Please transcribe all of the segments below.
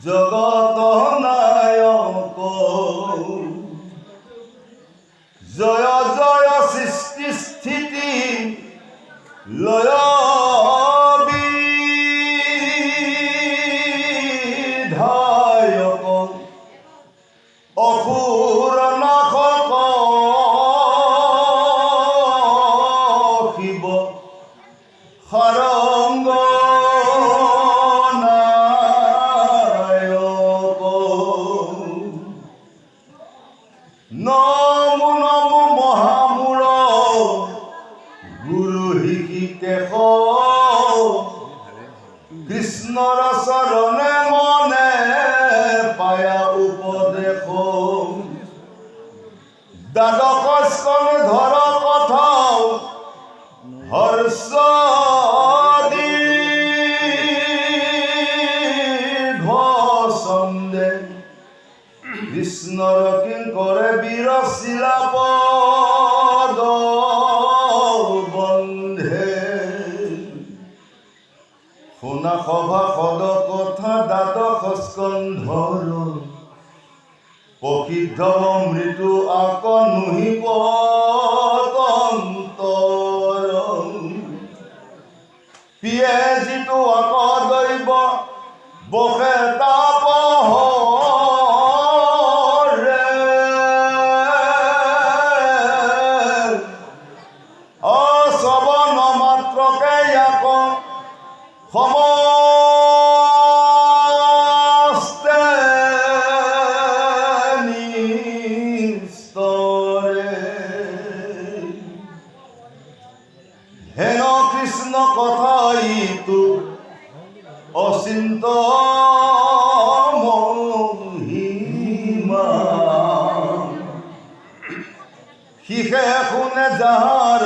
জগত নায়ক জয় জয় সৃষ্টি স্থিতি লয় বিধায়ক অসুৰ নাশক শিৱ সাৰংগ নমো নমো মহামূৰ গুৰু হৃষিকেশ কৃষ্ণৰ চৰণে মনে পায়া উপদেশ দ্বাদশ স্কন্ধ ধৰ কথা হৰ্ষ দীৰ্ঘ ছন্দে কৃষ্ণৰ কিংকৰে বীৰ শিলাপদ বন্ধে শুনা সভা সদ কথা দ্বাদশ স্কন্ধৰ প্ৰসিদ্ধ মৃত্যু আক নুহিব তন্তৰ পিয়ে যিটো আক দৈৱ বসে তাপ অশ্ৰৱণ মাত্ৰকে ইয়াক সমস্তে নিস্তৰে হেন কৃষ্ণ কথা ইটো অচিন্ত মহিমা শিষে শুনে যাহাৰ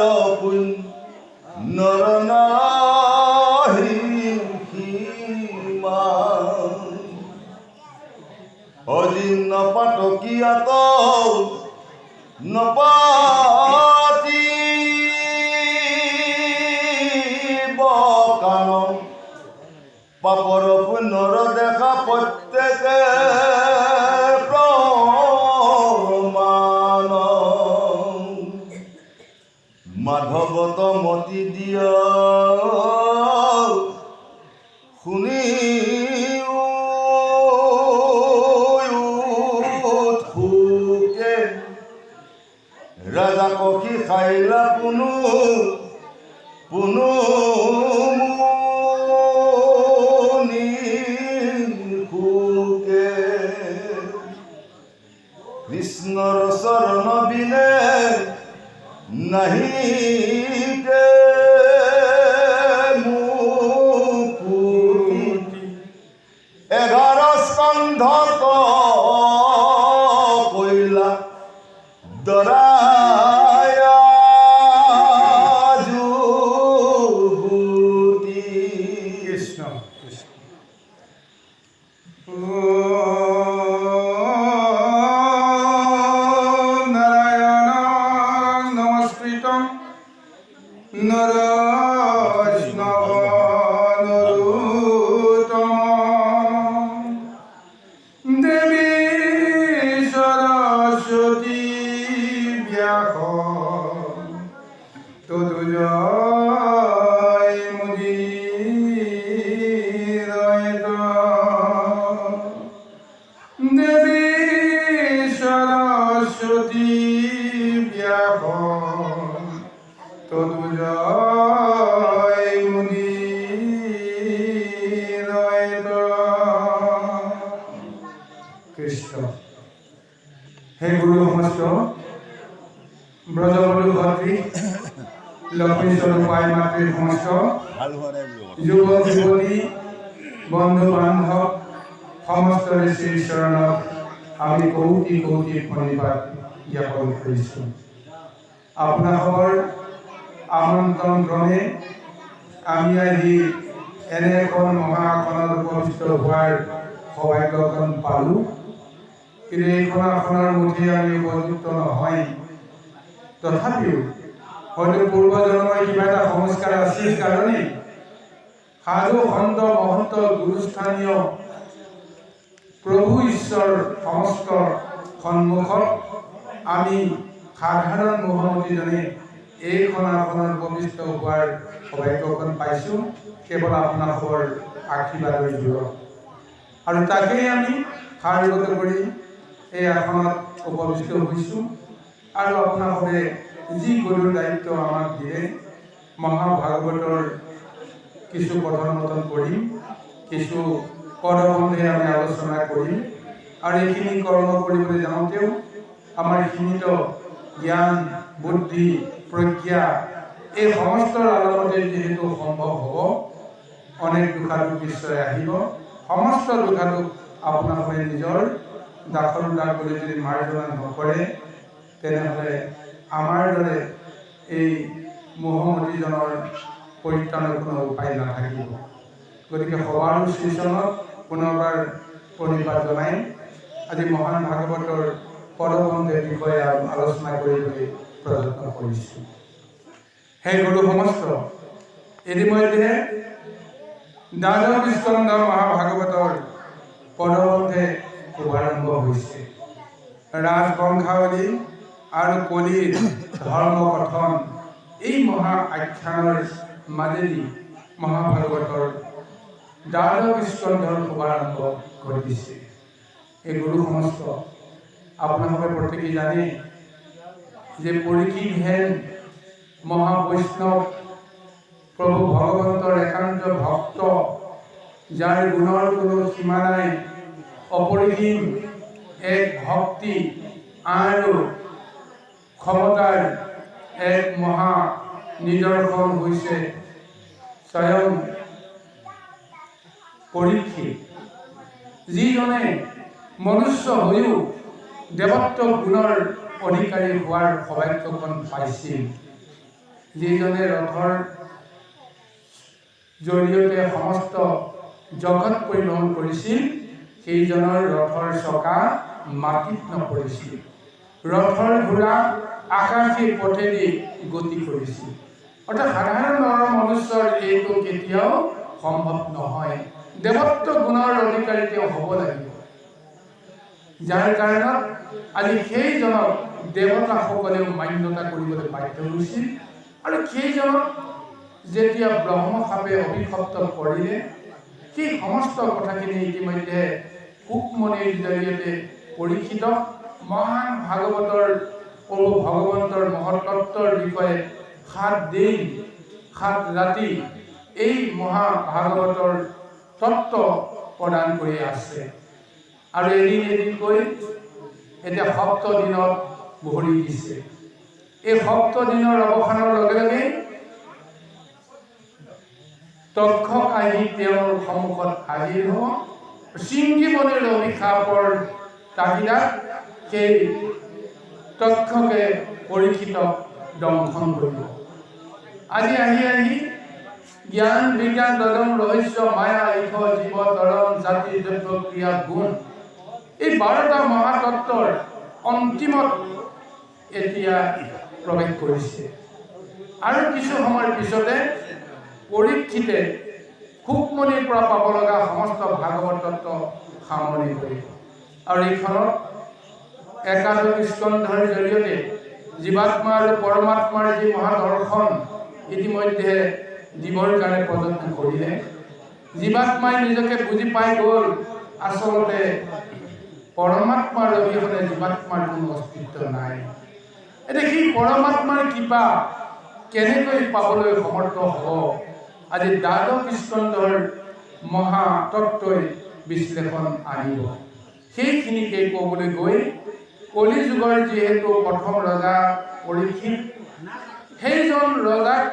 নৰ নাহি সীমা অজিন্ন পাতকীয়াত নপাতিব কাণ পাপৰ পুণ্যৰ দেখা প্ৰত্যেকে প্ৰমাণ মাধৱত মতি দিয় শুনি উৎসুকে ৰাজা কষি খাইলা পুনু পুনু কৃষ্ণৰ চৰণ বিনে নাহি মুকুতি 11 স্কন্ধ কইলা দৰায়া যুগুতি কৃষ্ণ কৃষ্ণ দেবী সরস্বতী ব্যাস তদুজয় মুদির দেবী সরস্বতী ব্যাস তদুজয় মুদির কৃষ্ণ হে গুরু সমস্ত ব্রজবধূ ভাতৃ লক্ষ্মী স্বরূপ আই মাতৃ সমস্ত যুৱক যুৱতী বন্ধু বান্ধৱ সমস্ত ঋষিৰ চৰণত আমি কৌটি কৌটি প্ৰণিপাত জ্ঞাপন কৰিছোঁ। আপোনালোকৰ আমন্ত্ৰণ ক্ৰমে আমি আজি এনে এখন মহাসনত উপস্থিত হোৱাৰ সৌভাগ্যকণ পালোঁ। কিন্তু এইখন আসনৰ মধ্যে আমি উপযুক্ত নহয়, তথাপিও হয়তো পূৰ্বজন্মৰ কিবা এটা সংস্কাৰ আছিল কাৰণে সাধু সন্ত মহন্ত গুৰুস্থানীয় প্ৰভু ঈশ্বৰ সমস্ত সন্মুখত আমি সাধাৰণ মুখ্যমন্ত্ৰীজনে এইখন আসনত উপবিষ্ট হোৱাৰ সৌভাগ্যখন পাইছোঁ কেৱল আপোনালোকৰ আশীৰ্বাদৰ জোৰত। আৰু তাকেই আমি সাৰগত কৰি এই আসনত উপবিষ্ট হৈছোঁ। আৰু আপোনালোকে যি গৰুৰ দায়িত্ব আমাক দিলে মহাভাগৱতৰ কিছু কথন মতন কৰিম, কিছু পদবন্ধে আমি আলোচনা কৰিম। আৰু এইখিনি কৰ্ম কৰিবলৈ যাওঁতেও আমাৰ সীমিত জ্ঞান বুদ্ধি প্ৰজ্ঞা এই সমস্তৰ আলমতে যিহেতু সম্ভৱ হ'ব, অনেক দুখাদুখ নিশ্চয় আহিব। সমস্ত দুখাদুখ আপোনালোকে নিজৰ দাসৰ উদ্ধাৰ কৰি যদি মাৰ্জনা নকৰে তেনেহ'লে আমাৰ দৰে এই মুখ্যমন্ত্ৰীজনৰ পৰিত্ৰাণৰ কোনো উপায় নাথাকিব। গতিকে সবাৰো শ্ৰীচৰণত পুনৰবাৰ প্ৰণিপাত জনাই আজি মহান ভাগৱতৰ পদবন্ধে বিষয়ে আলোচনা কৰিবলৈ প্ৰযত্ন কৰিছোঁ। সেই গুৰু সমস্ত ইতিমধ্যে দ্বাদশ স্কন্ধ মহাভাগৱতৰ পদবন্ধে শুভাৰম্ভ হৈছে। ৰাজবংশাৱলী আৰু কলিৰ ধৰ্ম কথন এই মহা আখ্যানৰ মাজেদি মহাভাগৱতৰ দ্বাদশ স্কন্ধৰ শুভাৰম্ভ ঘটিছে। এই গুৰু সমস্ত আপোনালোকে প্ৰত্যেকেই জানে যে পৰীক্ষিত হেন মহাবৈষ্ণৱ প্ৰভু ভগৱন্তৰ একান্ত ভক্ত, যাৰ গুণৰ কোনো সীমা নাই, অপৰিসীম এক ভক্তি আৰু ক্ষমতাৰ এক মহা নিদৰ্শন হৈছে স্বয়ং পৰীক্ষিত, যিজনে মনুষ্য হৈও দেৱত্ব গুণৰ অধিকাৰী হোৱাৰ সৌভাগ্যখন পাইছিল, যিজনে ৰথৰ জৰিয়তে সমস্ত জগত পৰিভ্ৰমণ কৰিছিল, সেইজনৰ ৰথৰ চকা মাটিত নপৰিছিল, ৰথৰ ঘোঁৰা আকাশী পথেদি গতি কৰিছিল। অৰ্থাৎ সাধাৰণ নৰ মনুষ্যৰ এইটো কেতিয়াও সম্ভৱ নহয়। দেৱত্ব গুণৰ অধিকাৰী তেওঁ হ'ব লাগিব, যাৰ কাৰণত আজি সেইজনক দেৱতাসকলেও মান্যতা কৰিবলৈ বাধ্য হৈছিল। আৰু সেইজনক যেতিয়া ব্ৰহ্মসাপে অভিশপ্ত কৰিলে, সেই সমস্ত কথাখিনি ইতিমধ্যে সুকমণিৰ জৰিয়তে পৰীক্ষিত মহান ভাগৱতৰ প্ৰভু ভগৱন্তৰ মহত্ত্বৰ বিষয়ে 7 দিন 7 ৰাতি এই মহাভাগৱতৰ তত্ত্ব প্ৰদান কৰি আছে। আৰু এদিন এদিনকৈ এতিয়া 7 দিনত ভৰি দিছে। এই 7 দিনৰ অৱসানৰ লগে লগে তক্ষক আহি তেওঁৰ সন্মুখত হাজিৰ হ'ব। সিংহীমণিৰ অভিশাপৰ তাগিদাত সেই তক্ষকে পৰীক্ষিতক দংশন কৰিব। আজি আহি জ্ঞান বিজ্ঞান দদম ৰহস্য মায়া ইহ জীৱ তৰম জাতি দ্ৰব্য ক্ৰিয়া গুণ এই 12টা মহাতত্বৰ অন্তিমত এতিয়া প্ৰৱেশ কৰিছে। আৰু কিছু সময়ৰ পিছতে পৰীক্ষিতে সুকমণিৰ পৰা পাব লগা সমস্ত ভাগৱত তত্ত্ব সামৰণি কৰিব। আৰু এইখনত একাদশ স্কন্ধৰ জৰিয়তে জীৱাত্মা আৰু পৰমাত্মাৰ যি মহাদৰ্শন ইতিমধ্যে জীৱৰ কাৰণে প্ৰযত্ন কৰিলে। জীৱাত্মাই নিজকে বুজি পাই গ'ল, আচলতে পৰমাত্মাৰ অবিহনে জীৱাত্মাৰ কোনো অস্তিত্ব নাই। এতিয়া সেই পৰমাত্মাৰ কৃপা কেনেকৈ পাবলৈ সমৰ্থ হ'ব, আজি দ্বাদশ স্কন্ধৰ মহাতত্ত্বই বিশ্লেষণ আনিব। সেইখিনিকে ক'বলৈ গৈ কলি যুগৰ যিহেতু প্ৰথম ৰজা পৰীক্ষিত, সেইজন ৰজাক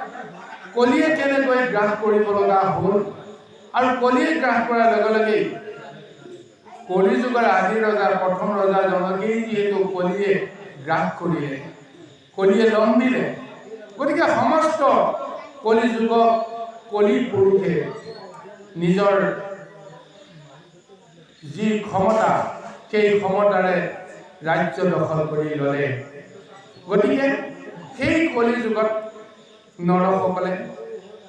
কলিয়ে কেনেকৈ গ্ৰাস কৰিব লগা হ'ল, আৰু কলিয়ে গ্ৰাস কৰাৰ লগে লগে কলি যুগৰ আদি ৰজা প্ৰথম ৰজাজনকেই যিহেতু কলিয়ে গ্ৰাস কৰিলে, কলিয়ে দম দিলে, গতিকে সমস্ত কলি যুগক কলি পুৰুষে নিজৰ যি ক্ষমতা সেই ক্ষমতাৰে ৰাজ্য দখল কৰি ল'লে। গতিকে সেই কলি যুগত নৰসকলে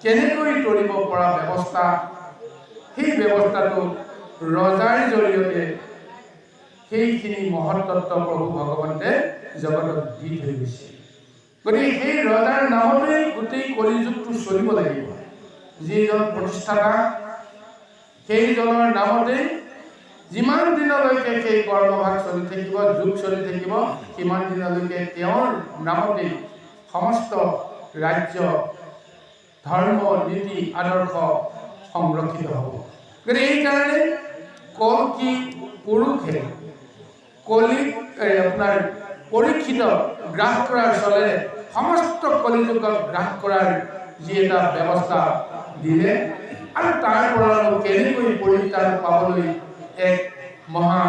কেনেকৈ তৰিব পৰা ব্যৱস্থা, সেই ব্যৱস্থাটো ৰজাৰ জৰিয়তে সেইখিনি মহত্তত্ব প্ৰভু ভগৱন্তে জগতত দি থৈ গৈছে। গতিকে সেই ৰজাৰ নামতেই গোটেই কলিযুগটো চলিব লাগিব। যিজন প্ৰতিষ্ঠাতা সেইজনৰ নামতেই যিমান দিনলৈকে সেই কৰ্মভাগ চলি থাকিব, যুগ চলি থাকিব, সিমান দিনলৈকে তেওঁৰ নামতেই সমস্ত ৰাজ্য, ধৰ্ম, নীতি, আদৰ্শ সংৰক্ষিত হ'ব। গতিকে এইকাৰণে কল্কি পুৰুষে কলিক আপোনাৰ পৰীক্ষিত গ্ৰাস কৰাৰ চলেৰে সমস্ত কলিযুগক গ্ৰাস কৰাৰ যি এটা ব্যৱস্থা দিলে আৰু তাৰ পৰা কেনেকৈ পৰিত্ৰাণ পাবলৈ এক মহা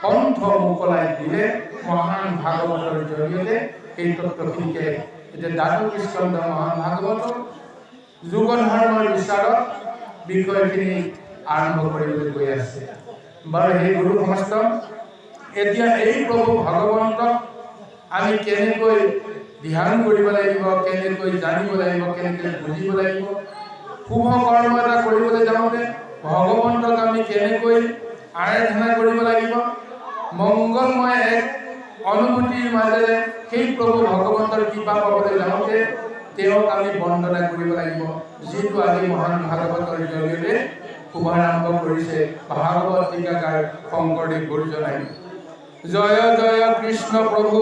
পন্থ মোকলাই দিলে মহান ভাগৱতৰ জৰিয়তে এই তত্ত্বখিনিকে এতিয়া দ্বাদশ স্কন্ধ মহান ভাগৱতৰ যুগ ধৰ্মৰ বিচাৰত বিষয়খিনি আৰম্ভ কৰিবলৈ গৈ আছে। বাৰু সেই গুৰু সমস্ত এতিয়া এই প্ৰভু ভগৱন্তক আমি কেনেকৈ ধ্যান কৰিব লাগিব, কেনেকৈ জানিব লাগিব, কেনেকৈ বুজিব লাগিব, শুভ কৰ্ম এটা কৰিবলৈ যাওঁতে ভগৱন্তক আমি কেনেকৈ আৰাধনা কৰিব লাগিব, মংগলময় এক অনুভূতিৰ মাজেৰে সেই প্ৰভু ভগৱন্তৰ কৃপা পাবলৈ যাওঁতে তেওঁক আমি বন্দনা কৰিব লাগিব, যিটো আজি মহান ভাগৱতৰ জৰিয়তে শুভাৰম্ভ কৰিছে ভাগৱত টীকাকাৰ শংকৰদেৱ গুৰুজনাই। জয় জয় কৃষ্ণ প্ৰভু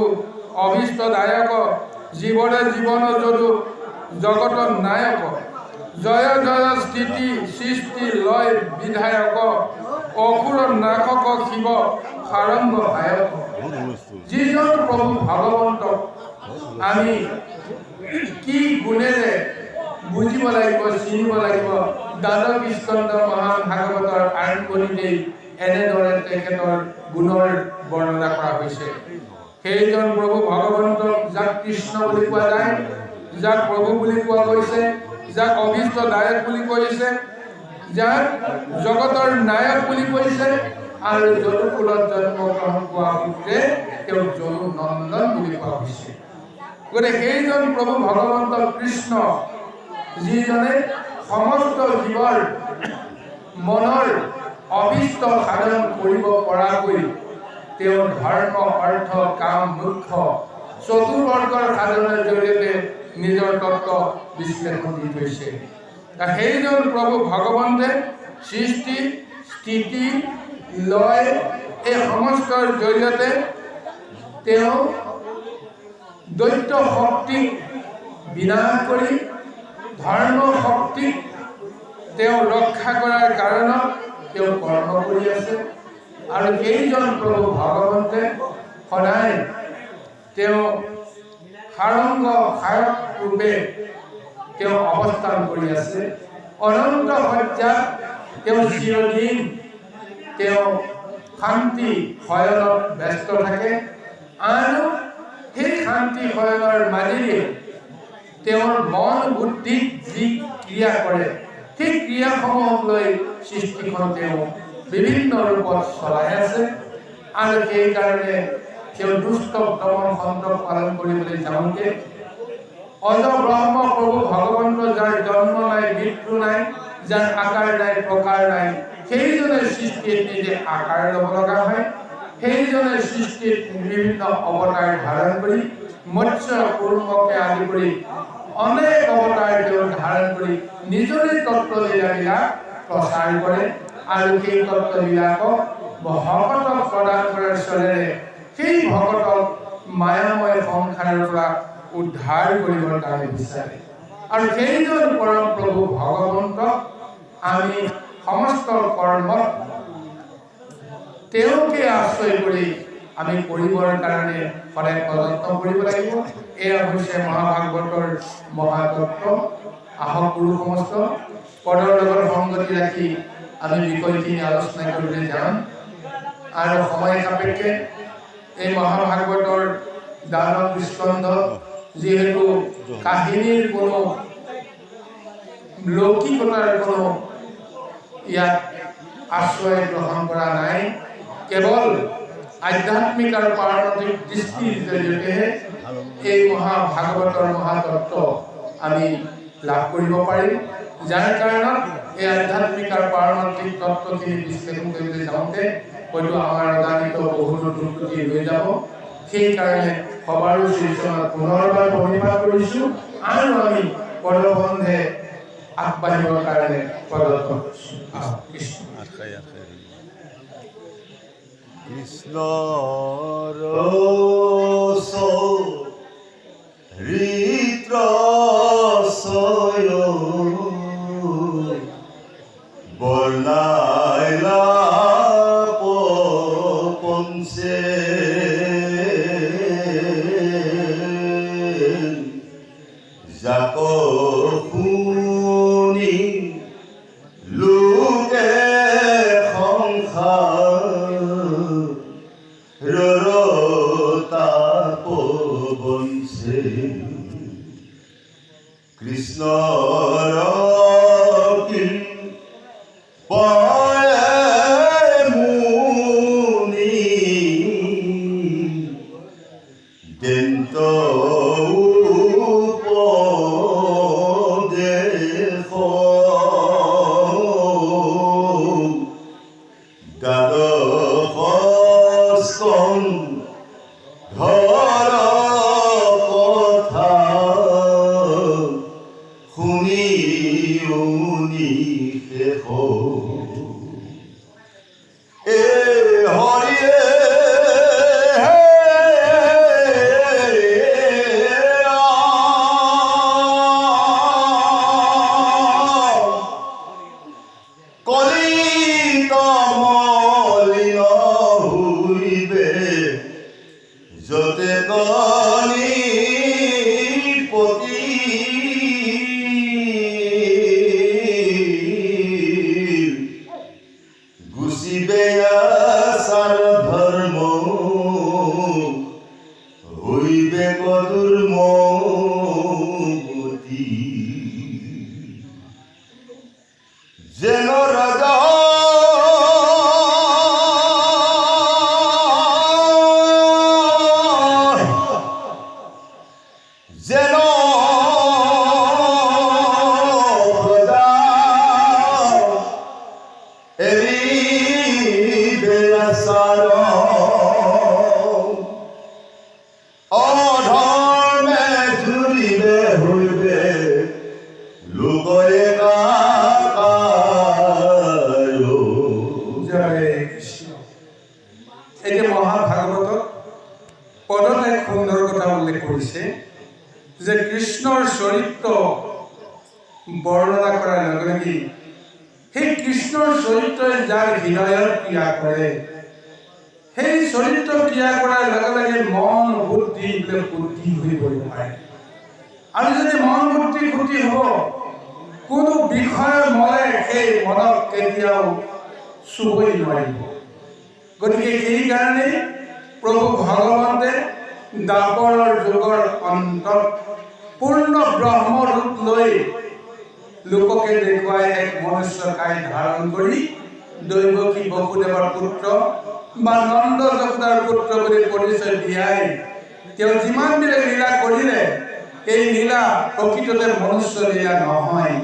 অভীষ্টদায়ক, জীৱৰে জীৱন যদু জগতৰ নায়ক, জয় জয় স্থিতি সৃষ্টি লয় বিধায়ক, অসুৰ নাশক শিৱ সাৰংগ গায়ক। যিজন প্ৰভু ভগৱন্তক আমি কি গুণেৰে বুজিব লাগিব, চিনিব লাগিব, দ্বাদশ স্কন্ধ মহান ভাগৱতৰ আৰম্ভণিতেই এনেদৰে তেখেতৰ গুণৰ বৰ্ণনা কৰা হৈছে। সেইজন প্ৰভু ভগৱন্তক যাক কৃষ্ণ বুলি কোৱা যায়, যাক প্ৰভু বুলি কোৱা গৈছে, যাক অভীষ্টদায়ক বুলি কৈছে, যাক জগতৰ নায়ক বুলি কৈছে, আৰু যদুকুলত জন্মগ্ৰহণ কৰা পুত্ৰে তেওঁক যদু নন্দন বুলি কোৱা হৈছে। গতিকে সেইজন প্ৰভু ভগৱন্ত কৃষ্ণ, যিজনে সমস্ত জীৱৰ মনৰ অভীষ্ট সাধন কৰিব পৰাকৈ তেওঁ ধৰ্ম, অৰ্থ, কাম, মোক্ষ চতুৰ্বৰ্গৰ সাধনৰ জৰিয়তে নিজৰ তত্ত্ব বিশ্লেষণ দি থৈছে। সেইজন প্ৰভু ভগৱন্তে সৃষ্টি, স্থিতি, লয় এই সমস্তৰ জৰিয়তে তেওঁ দৈত্য শক্তিক বিনাশ কৰি ধৰ্ম শক্তিক তেওঁ ৰক্ষা কৰাৰ কাৰণত তেওঁ কৰ্ম কৰি আছে। আৰু সেইজন প্ৰভু ভগৱন্তে সদায় তেওঁ সাৰংগ সায়ক ৰূপে তেওঁ অৱস্থান কৰি আছে। অনন্ত শয্যাত তেওঁ চিৰদিন তেওঁ শান্তি শয়নত ব্যস্ত থাকে, আৰু সেই শান্তি শয়নৰ মাজেৰে তেওঁৰ মন বুদ্ধিত যি ক্ৰিয়া কৰে, সেই ক্ৰিয়াসমূহক লৈ সৃষ্টিখন তেওঁ বিভিন্ন ৰূপত চলাই আছে। আৰু সেইকাৰণে তেওঁ দুষ্ট দমন সন্ত্ৰাস পালন কৰিবলৈ যাওঁতে অজ ব্ৰহ্ম প্ৰভু ভগৱন্ত, যাৰ জন্ম নাই, মৃত্যু নাই, যাৰ আকাৰ নাই, প্ৰকাৰ নাই, সেইজনে সৃষ্টিত নিজে আকাৰ ল'ব লগা হয়। সেইজনে সৃষ্টিত বিভিন্ন অৱতাৰ ধাৰণ কৰি মৎস্য কুৰ্মকে আদি কৰি অনেক অৱতাৰ তেওঁ ধাৰণ কৰি নিজৰে তত্ত্বলীলাবিলাক প্ৰচাৰ কৰে। আৰু সেই তত্ত্ববিলাকক ভকতক প্ৰদান কৰাৰ চলেৰে সেই ভকতক মায়াময় সংসাৰৰ পৰা উদ্ধাৰ কৰিবৰ কাৰণে বিচাৰে। আৰু সেইজন পৰম প্ৰভু ভগৱন্তক আমি সমস্ত কৰ্মত তেওঁকে আশ্ৰয় কৰি আমি কৰিবৰ কাৰণে সদায় প্ৰযত্ন কৰিব লাগিব। এয়া হৈছে মহাভাগৱতৰ মহাতত্ত্ব। আহক গুৰু সমস্ত পদৰ লগত সংগতি ৰাখি আমি বিষয়খিনি আলোচনা কৰিবলৈ যাম। আৰু সময় সাপেক্ষে এই মহাভাগৱতৰ দ্বাদশ স্কন্ধ যিহেতু কাহিনীৰ কোনো লৌকিকতাৰ কোনো ইয়াত আশ্ৰয় গ্ৰহণ কৰা নাই, কেৱল আধ্যাত্মিক আৰু পাৰমাৰ্থিক দৃষ্টিৰ জৰিয়তেহে এই মহাভাগৱতৰ মহাতত্ত্ব আমি লাভ কৰিব পাৰিম। যাৰ কাৰণত এই আধ্যাত্মিক আৰু পাৰমাৰ্থিক তত্ত্বখিনি বিশ্লেষণ কৰিবলৈ যাওঁতে হয়তো আমাৰ অজানিত বহুতো দুৰ্গতি হৈ যাব। সেইকাৰণে সবাৰো শ্ৰীচৰণত পুনৰবাৰ প্ৰণিপাত কৰিছোঁ আৰু আমি পদবন্ধে আগবাঢ়িবৰ কাৰণে প্ৰযত্ন কৰিছোঁ। কৃষ্ণ ঋত্ৰ বৰ্ণাইলা পঞ্চে যাক শুনি লোকে সংসাৰ বঞ্চে কৃষ্ণৰ যে কৃষ্ণৰ চৰিত্ৰ বৰ্ণনা কৰাৰ লগে লগে সেই কৃষ্ণৰ চৰিত্ৰই যাৰ হৃদয়ত ক্ৰিয়া কৰে, সেই চৰিত্ৰ ক্ৰিয়া কৰাৰ লগে লগে মন বুদ্ধি শুদ্ধি হৈ পৰিব পাৰে। আৰু যদি মন বুদ্ধি শুদ্ধি হ'ব, কোনো বিষয়ৰ মনে সেই মনক কেতিয়াও চুবই নোৱাৰিব। গতিকে সেইকাৰণে প্ৰভু ভগৱন্তে দ্বাপৰৰ যুগৰ অন্তত পূৰ্ণ ব্ৰহ্ম ৰূপ লৈ লোককে দেখুৱাই এক মনুষ্যকায় ধাৰণ কৰি দৈৱকী বসুদেৱৰ পুত্ৰ বা নন্দ যশোদাৰ পুত্ৰ বুলি পৰিচয় দিয়াই তেওঁ যিমানবিলাক লীলা কৰিলে, এই লীলা প্ৰকৃততে মনুষ্য লীলা নহয়।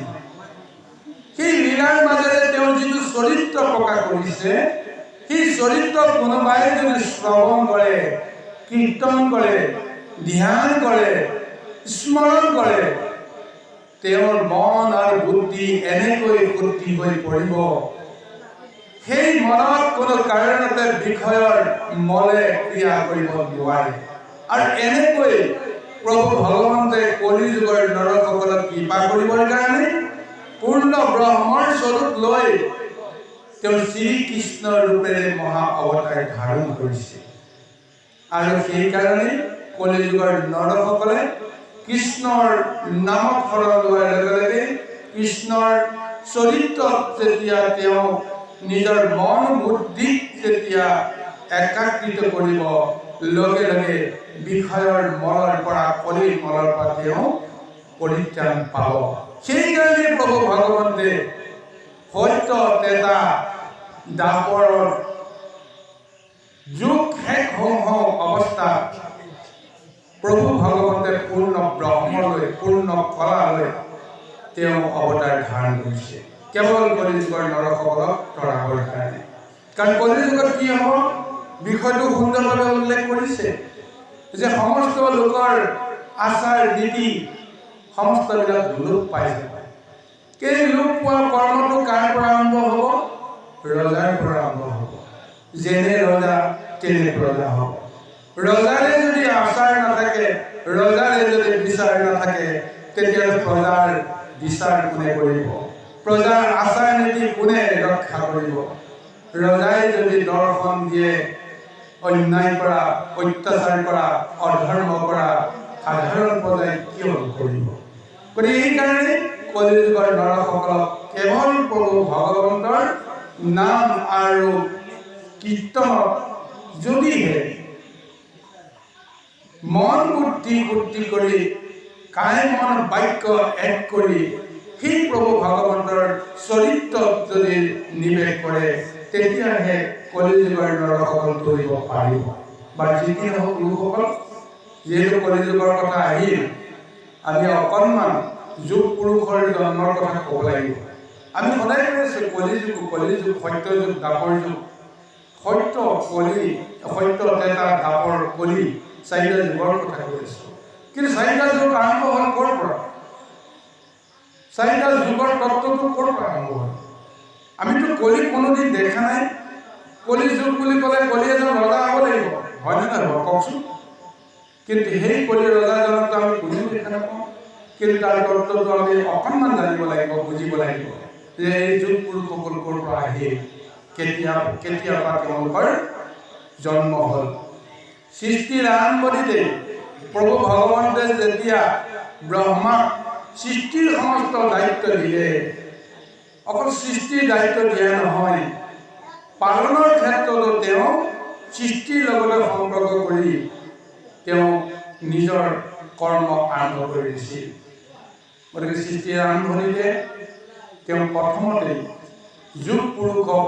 সেই লীলাৰ মাজেৰে তেওঁ যিটো চৰিত্ৰ প্ৰকাশ কৰিছে, সেই চৰিত্ৰ কোনোবাই যদি শ্ৰৱণ কৰে, কীৰ্তন কৰে, ধ্যান কৰে, স্মৰণ কৰে, তেওঁৰ মন আৰু বুদ্ধি এনেকৈ শুদ্ধি হৈ পৰিব, সেই মনত কোনো কাৰণতে বিষয়ৰ মলে ক্ৰিয়া কৰিব নোৱাৰে। আৰু এনেকৈ প্ৰভু ভগৱন্তে কলি যুগৰ নৰসকলক কৃপা কৰিবৰ কাৰণে পূৰ্ণ ব্ৰহ্মৰ স্বৰূপ লৈ তেওঁ শ্ৰীকৃষ্ণ ৰূপেৰে মহা অৱতাৰ ধাৰণ কৰিছে। আৰু সেইকাৰণে কলি যুগৰ নৰসকলে কৃষ্ণৰ নামত শৰণ লোৱাৰ লগে লগে কৃষ্ণৰ চৰিত্ৰত যেতিয়া তেওঁ নিজৰ মন বুদ্ধিক যেতিয়া একাকৃত কৰিব, লগে লগে বিষয়ৰ মলৰ পৰা কলিৰ মলৰ পৰা তেওঁ পৰিত্ৰাণ পাব। সেইকাৰণে প্ৰভু ভগৱন্তে সত্য তেতা দ্বাপৰৰ যুগ শেষ হওঁ হওঁ অৱস্থাত প্ৰভু ভগৱন্তে পূৰ্ণ ব্ৰহ্মলৈ, পূৰ্ণ কলালৈ তেওঁ অৱতাৰ ধাৰণ কৰিছে, কেৱল কলি যুগৰ নৰসকলক তৰাবৰ কাৰণে। কাৰণ কলিৰ যুগত কি হ'ব বিষয়টো সুন্দৰভাৱে উল্লেখ কৰিছে যে সমস্ত লোকৰ আচাৰ নীতি সমস্তবিলাক লোপ পাই যাব। এই লোপ পোৱা কৰ্মটো কাৰ পৰা আৰম্ভ হ'ব? ৰজাৰ পৰা আৰম্ভ হ'ব। যেনে ৰজা তেনে প্ৰজা হ'ব। ৰজাৰে যদি আচাৰ নাথাকে, ৰজাৰে যদি বিচাৰ নাথাকে, তেতিয়া প্ৰজাৰ বিচাৰ কোনে কৰিব? প্ৰজাৰ আচাৰ নীতি কোনে ৰক্ষা কৰিব? ৰজাই যদি দৰ্শন দিয়ে অন্যায় কৰা, অত্যাচাৰ কৰা, অধৰ্ম কৰা, সাধাৰণ প্ৰজাই কিয় কৰিব? গতিকে এইকাৰণে কলিযুগৰ নৰসকলক কেৱল প্ৰভু ভগৱন্তৰ নাম আৰু কীৰ্তনত যদিহে মন বুদ্ধি বুদ্ধি কৰি কায় মন বাক্য এক কৰি সেই প্ৰভু ভগৱন্তৰ চৰিত্ৰত যদি নিৱেশ কৰে, তেতিয়াহে কলিযুগৰ নৰসকল ধৰিব পাৰিব। বা যি কি নহওক লোকসকল, যিহেতু কলিযুগৰ কথা আহিল, আমি অকণমান যুগ পুৰুষৰ জন্মৰ কথা ক'ব লাগিব। আমি সদায় কৈ আছোঁ কলিযুগ, সত্য যুগ, দাপৰ যুগ। সত্য কলি, সত্য ত্ৰেতা, দাপৰ কলি, চাৰিটা যুগৰ কথা কৈ আছোঁ। কিন্তু চাৰিটা যুগ আৰম্ভ হ'ল ক'ৰ পৰা? চাৰিটা যুগৰ তত্ত্বটো ক'ৰ পৰা আৰম্ভ হ'ল? আমিতো কলি কোনোদিন দেখা নাই। কলি যুগ বুলি ক'লে কলি এজন ৰজা হ'ব লাগিব, হয়নে নহয় কওকচোন? কিন্তু সেই কলি ৰজাজনকতো আমি কোনেও দেখা নাপাওঁ। কিন্তু তাৰ তত্ত্বটো আমি অকণমান জানিব লাগিব, বুজিব লাগিব যে এই যুগ পুৰুষসকল ক'ৰ পৰা আহিল, কেতিয়াৰ পৰা তেওঁলোকৰ জন্ম হ'ল। সৃষ্টিৰ আৰম্ভণিতে প্ৰভু ভগৱন্তে যেতিয়া ব্ৰহ্মাক সৃষ্টিৰ সমস্ত দায়িত্ব দিলে, অকল সৃষ্টিৰ দায়িত্ব দিয়া নহয়, পালনৰ ক্ষেত্ৰতো তেওঁ সৃষ্টিৰ লগতে সম্পৰ্ক কৰি তেওঁ নিজৰ কৰ্ম আৰম্ভ কৰি দিছিল। গতিকে সৃষ্টিৰ আৰম্ভণিতে তেওঁ প্ৰথমতে যুগ পুৰুষক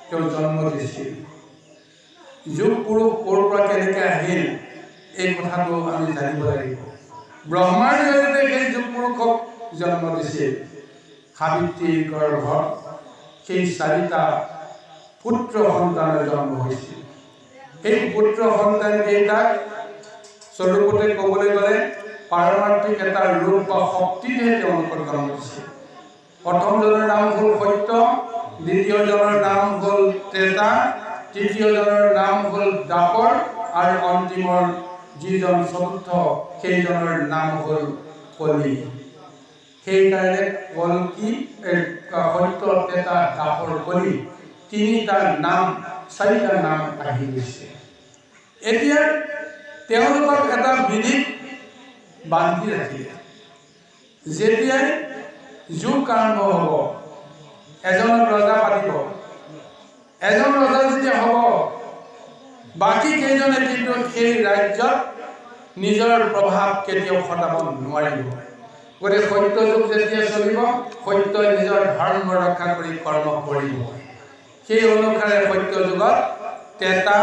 তেওঁ জন্ম দিছিল। যুগ পুৰুষ ক'ৰ পৰা কেনেকৈ আহিল এই কথাটো আমি জানিব লাগিব। ব্ৰহ্মাৰ জৰিয়তে সেই যুগ পুৰুষক জন্ম দিছিল। সাবিত্ৰীৰ গৰ্ভত সেই চাৰিটা পুত্ৰ সন্তানৰ জন্ম হৈছিল। সেই পুত্ৰ সন্তানকেইটাক স্বৰূপতে ক'বলৈ গ'লে পাৰমাৰ্থিক এটা ৰূপ বা শক্তিহে তেওঁলোকৰ জন্ম দিছিল। প্ৰথমজনৰ নাম হ'ল সত্য, দ্বিতীয়জনৰ নাম হ'ল ত্ৰেতা, তৃতীয়জনৰ নাম হ'ল দাপৰ, আৰু অন্তিমৰ যিজন চতুৰ্থ সেইজনৰ নাম হ'ল কলি। সেইকাৰণে কলকি, সত্য, ত্ৰেতা, দাপৰ, কলি, তিনিটা নাম, চাৰিটা নাম আহি গৈছে। এতিয়া তেওঁলোকক এটা বিধিত বান্ধি ৰাখিলে। যেতিয়াই যুগ আৰম্ভ হ'ব, এজন ৰজা পাতিব। এজন ৰজা যেতিয়া হ'ব, বাকী কেইজনে কিন্তু সেই ৰাজ্যত নিজৰ প্ৰভাৱ কেতিয়াও খটাব নোৱাৰিব। গতিকে সত্য যুগ যেতিয়া চলিব, সত্যই নিজৰ ধৰ্ম ৰক্ষা কৰি কৰ্ম কৰিব। সেই অনুসাৰে সত্য যুগত ত্ৰেতা,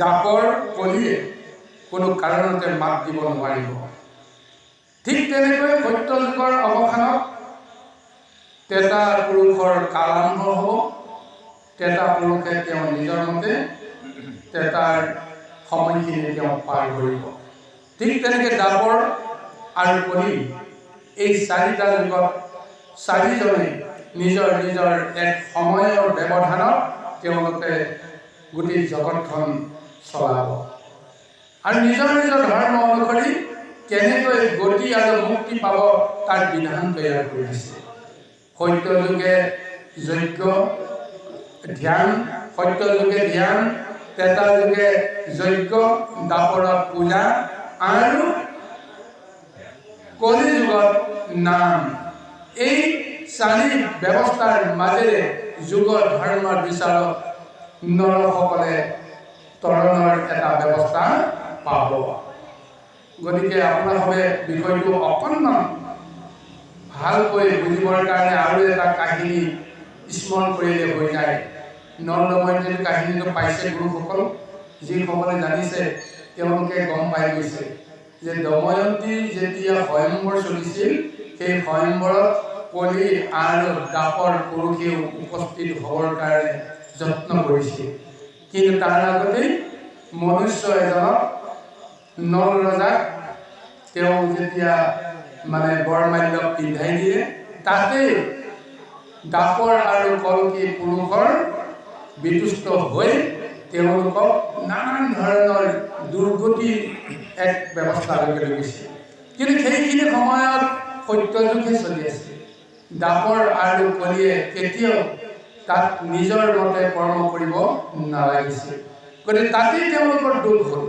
দাপৰ, কলিয়ে কোনো কাৰণতে মাত দিব নোৱাৰিব। ঠিক তেনেকৈ সত্য যুগৰ অৱসানত ত্ৰেতা পুৰুষৰ কাল আৰম্ভ হ'ব। ত্ৰেতা পুৰুষে তেওঁ নিজৰ মতে ত্ৰেতাৰ সময়খিনি তেওঁ পাৰ কৰিব। ঠিক তেনেকৈ দাপৰ আৰু কলি, এই চাৰিটা যুগত চাৰিজনে নিজৰ নিজৰ এক সময়ৰ ব্যৱধানত তেওঁলোকে গোটেই জগতখন চলাব আৰু নিজৰ নিজৰ ধৰ্ম অনুসৰি কেনেকৈ গতি আৰু মুক্তি পাব তাৰ বিধান তৈয়াৰ কৰি দিছে। সত্য যুগে যজ্ঞ, ধ্যান, সত্য যুগে ধ্যান, ত্ৰেতা যুগে যজ্ঞ, দাপৰত পূজা আৰু কলি যুগত নাম। এই চাৰি ব্যৱস্থাৰ মাজেৰে যুগ ধৰ্মৰ বিচাৰত নৰসকলে তৰণৰ এটা ব্যৱস্থা পাব। গতিকে আপোনালোকে বিষয়টো অকণমান ভালকৈ বুজিবৰ কাৰণে আৰু এটা কাহিনী স্মৰণ কৰিলে হৈ যায়। নলদময়ন্তীৰ কাহিনীটো পাইছে গুৰুসকল, যিসকলে জানিছে তেওঁলোকে গম পাই গৈছে যে দময়ন্তী যেতিয়া স্বয়ম্বৰ চলিছিল, সেই স্বয়ম্বৰত কলি আৰু দাপৰ পুৰুষেও উপস্থিত হ'বৰ কাৰণে যত্ন কৰিছিল। কিন্তু তাৰ আগতেই মনুষ্য এজনক নল ৰজাক তেওঁ যেতিয়া মানে বৰমাল্য পিন্ধাই দিলে, তাতেই দাপৰ আৰু কলকী পুৰুষৰ বিতুষ্ট হৈ তেওঁলোকক নানান ধৰণৰ দুৰ্গতিৰ এক ব্যৱস্থালৈকে লৈ গৈছিল। কিন্তু সেইখিনি সময়ত সত্যযুগহে চলি আছিল। দাপৰ আৰু কলিয়ে কেতিয়াও তাত নিজৰ মতে কৰ্ম কৰিব নালাগিছিল। গতিকে তাতেই তেওঁলোকৰ দুখ হ'ল,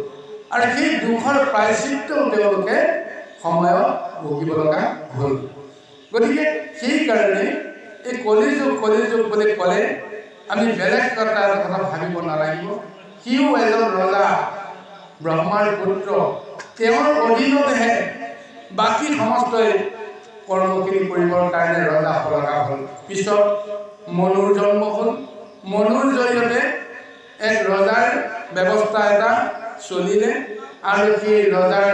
আৰু সেই দুখৰ প্ৰায়শ্চিত্তও তেওঁলোকে সময়ত ভুগিব লগা হ'ল। গতিকে সেইকাৰণে এই কলিযুগ বুলি ক'লে আমি বেলেগ এটা কথা ভাবিব নালাগিব। সিও এজন ৰজা, ব্ৰহ্মাৰ পুত্ৰ, তেওঁৰ অধীনতহে বাকী সমস্তই কৰ্মখিনি কৰিবৰ কাৰণে ৰজা হ'ব লগা হ'ল। পিছত মনুৰ জন্ম হ'ল। মনুৰ জৰিয়তে এক ৰজাৰ ব্যৱস্থা এটা চলিলে, আৰু সেই ৰজাৰ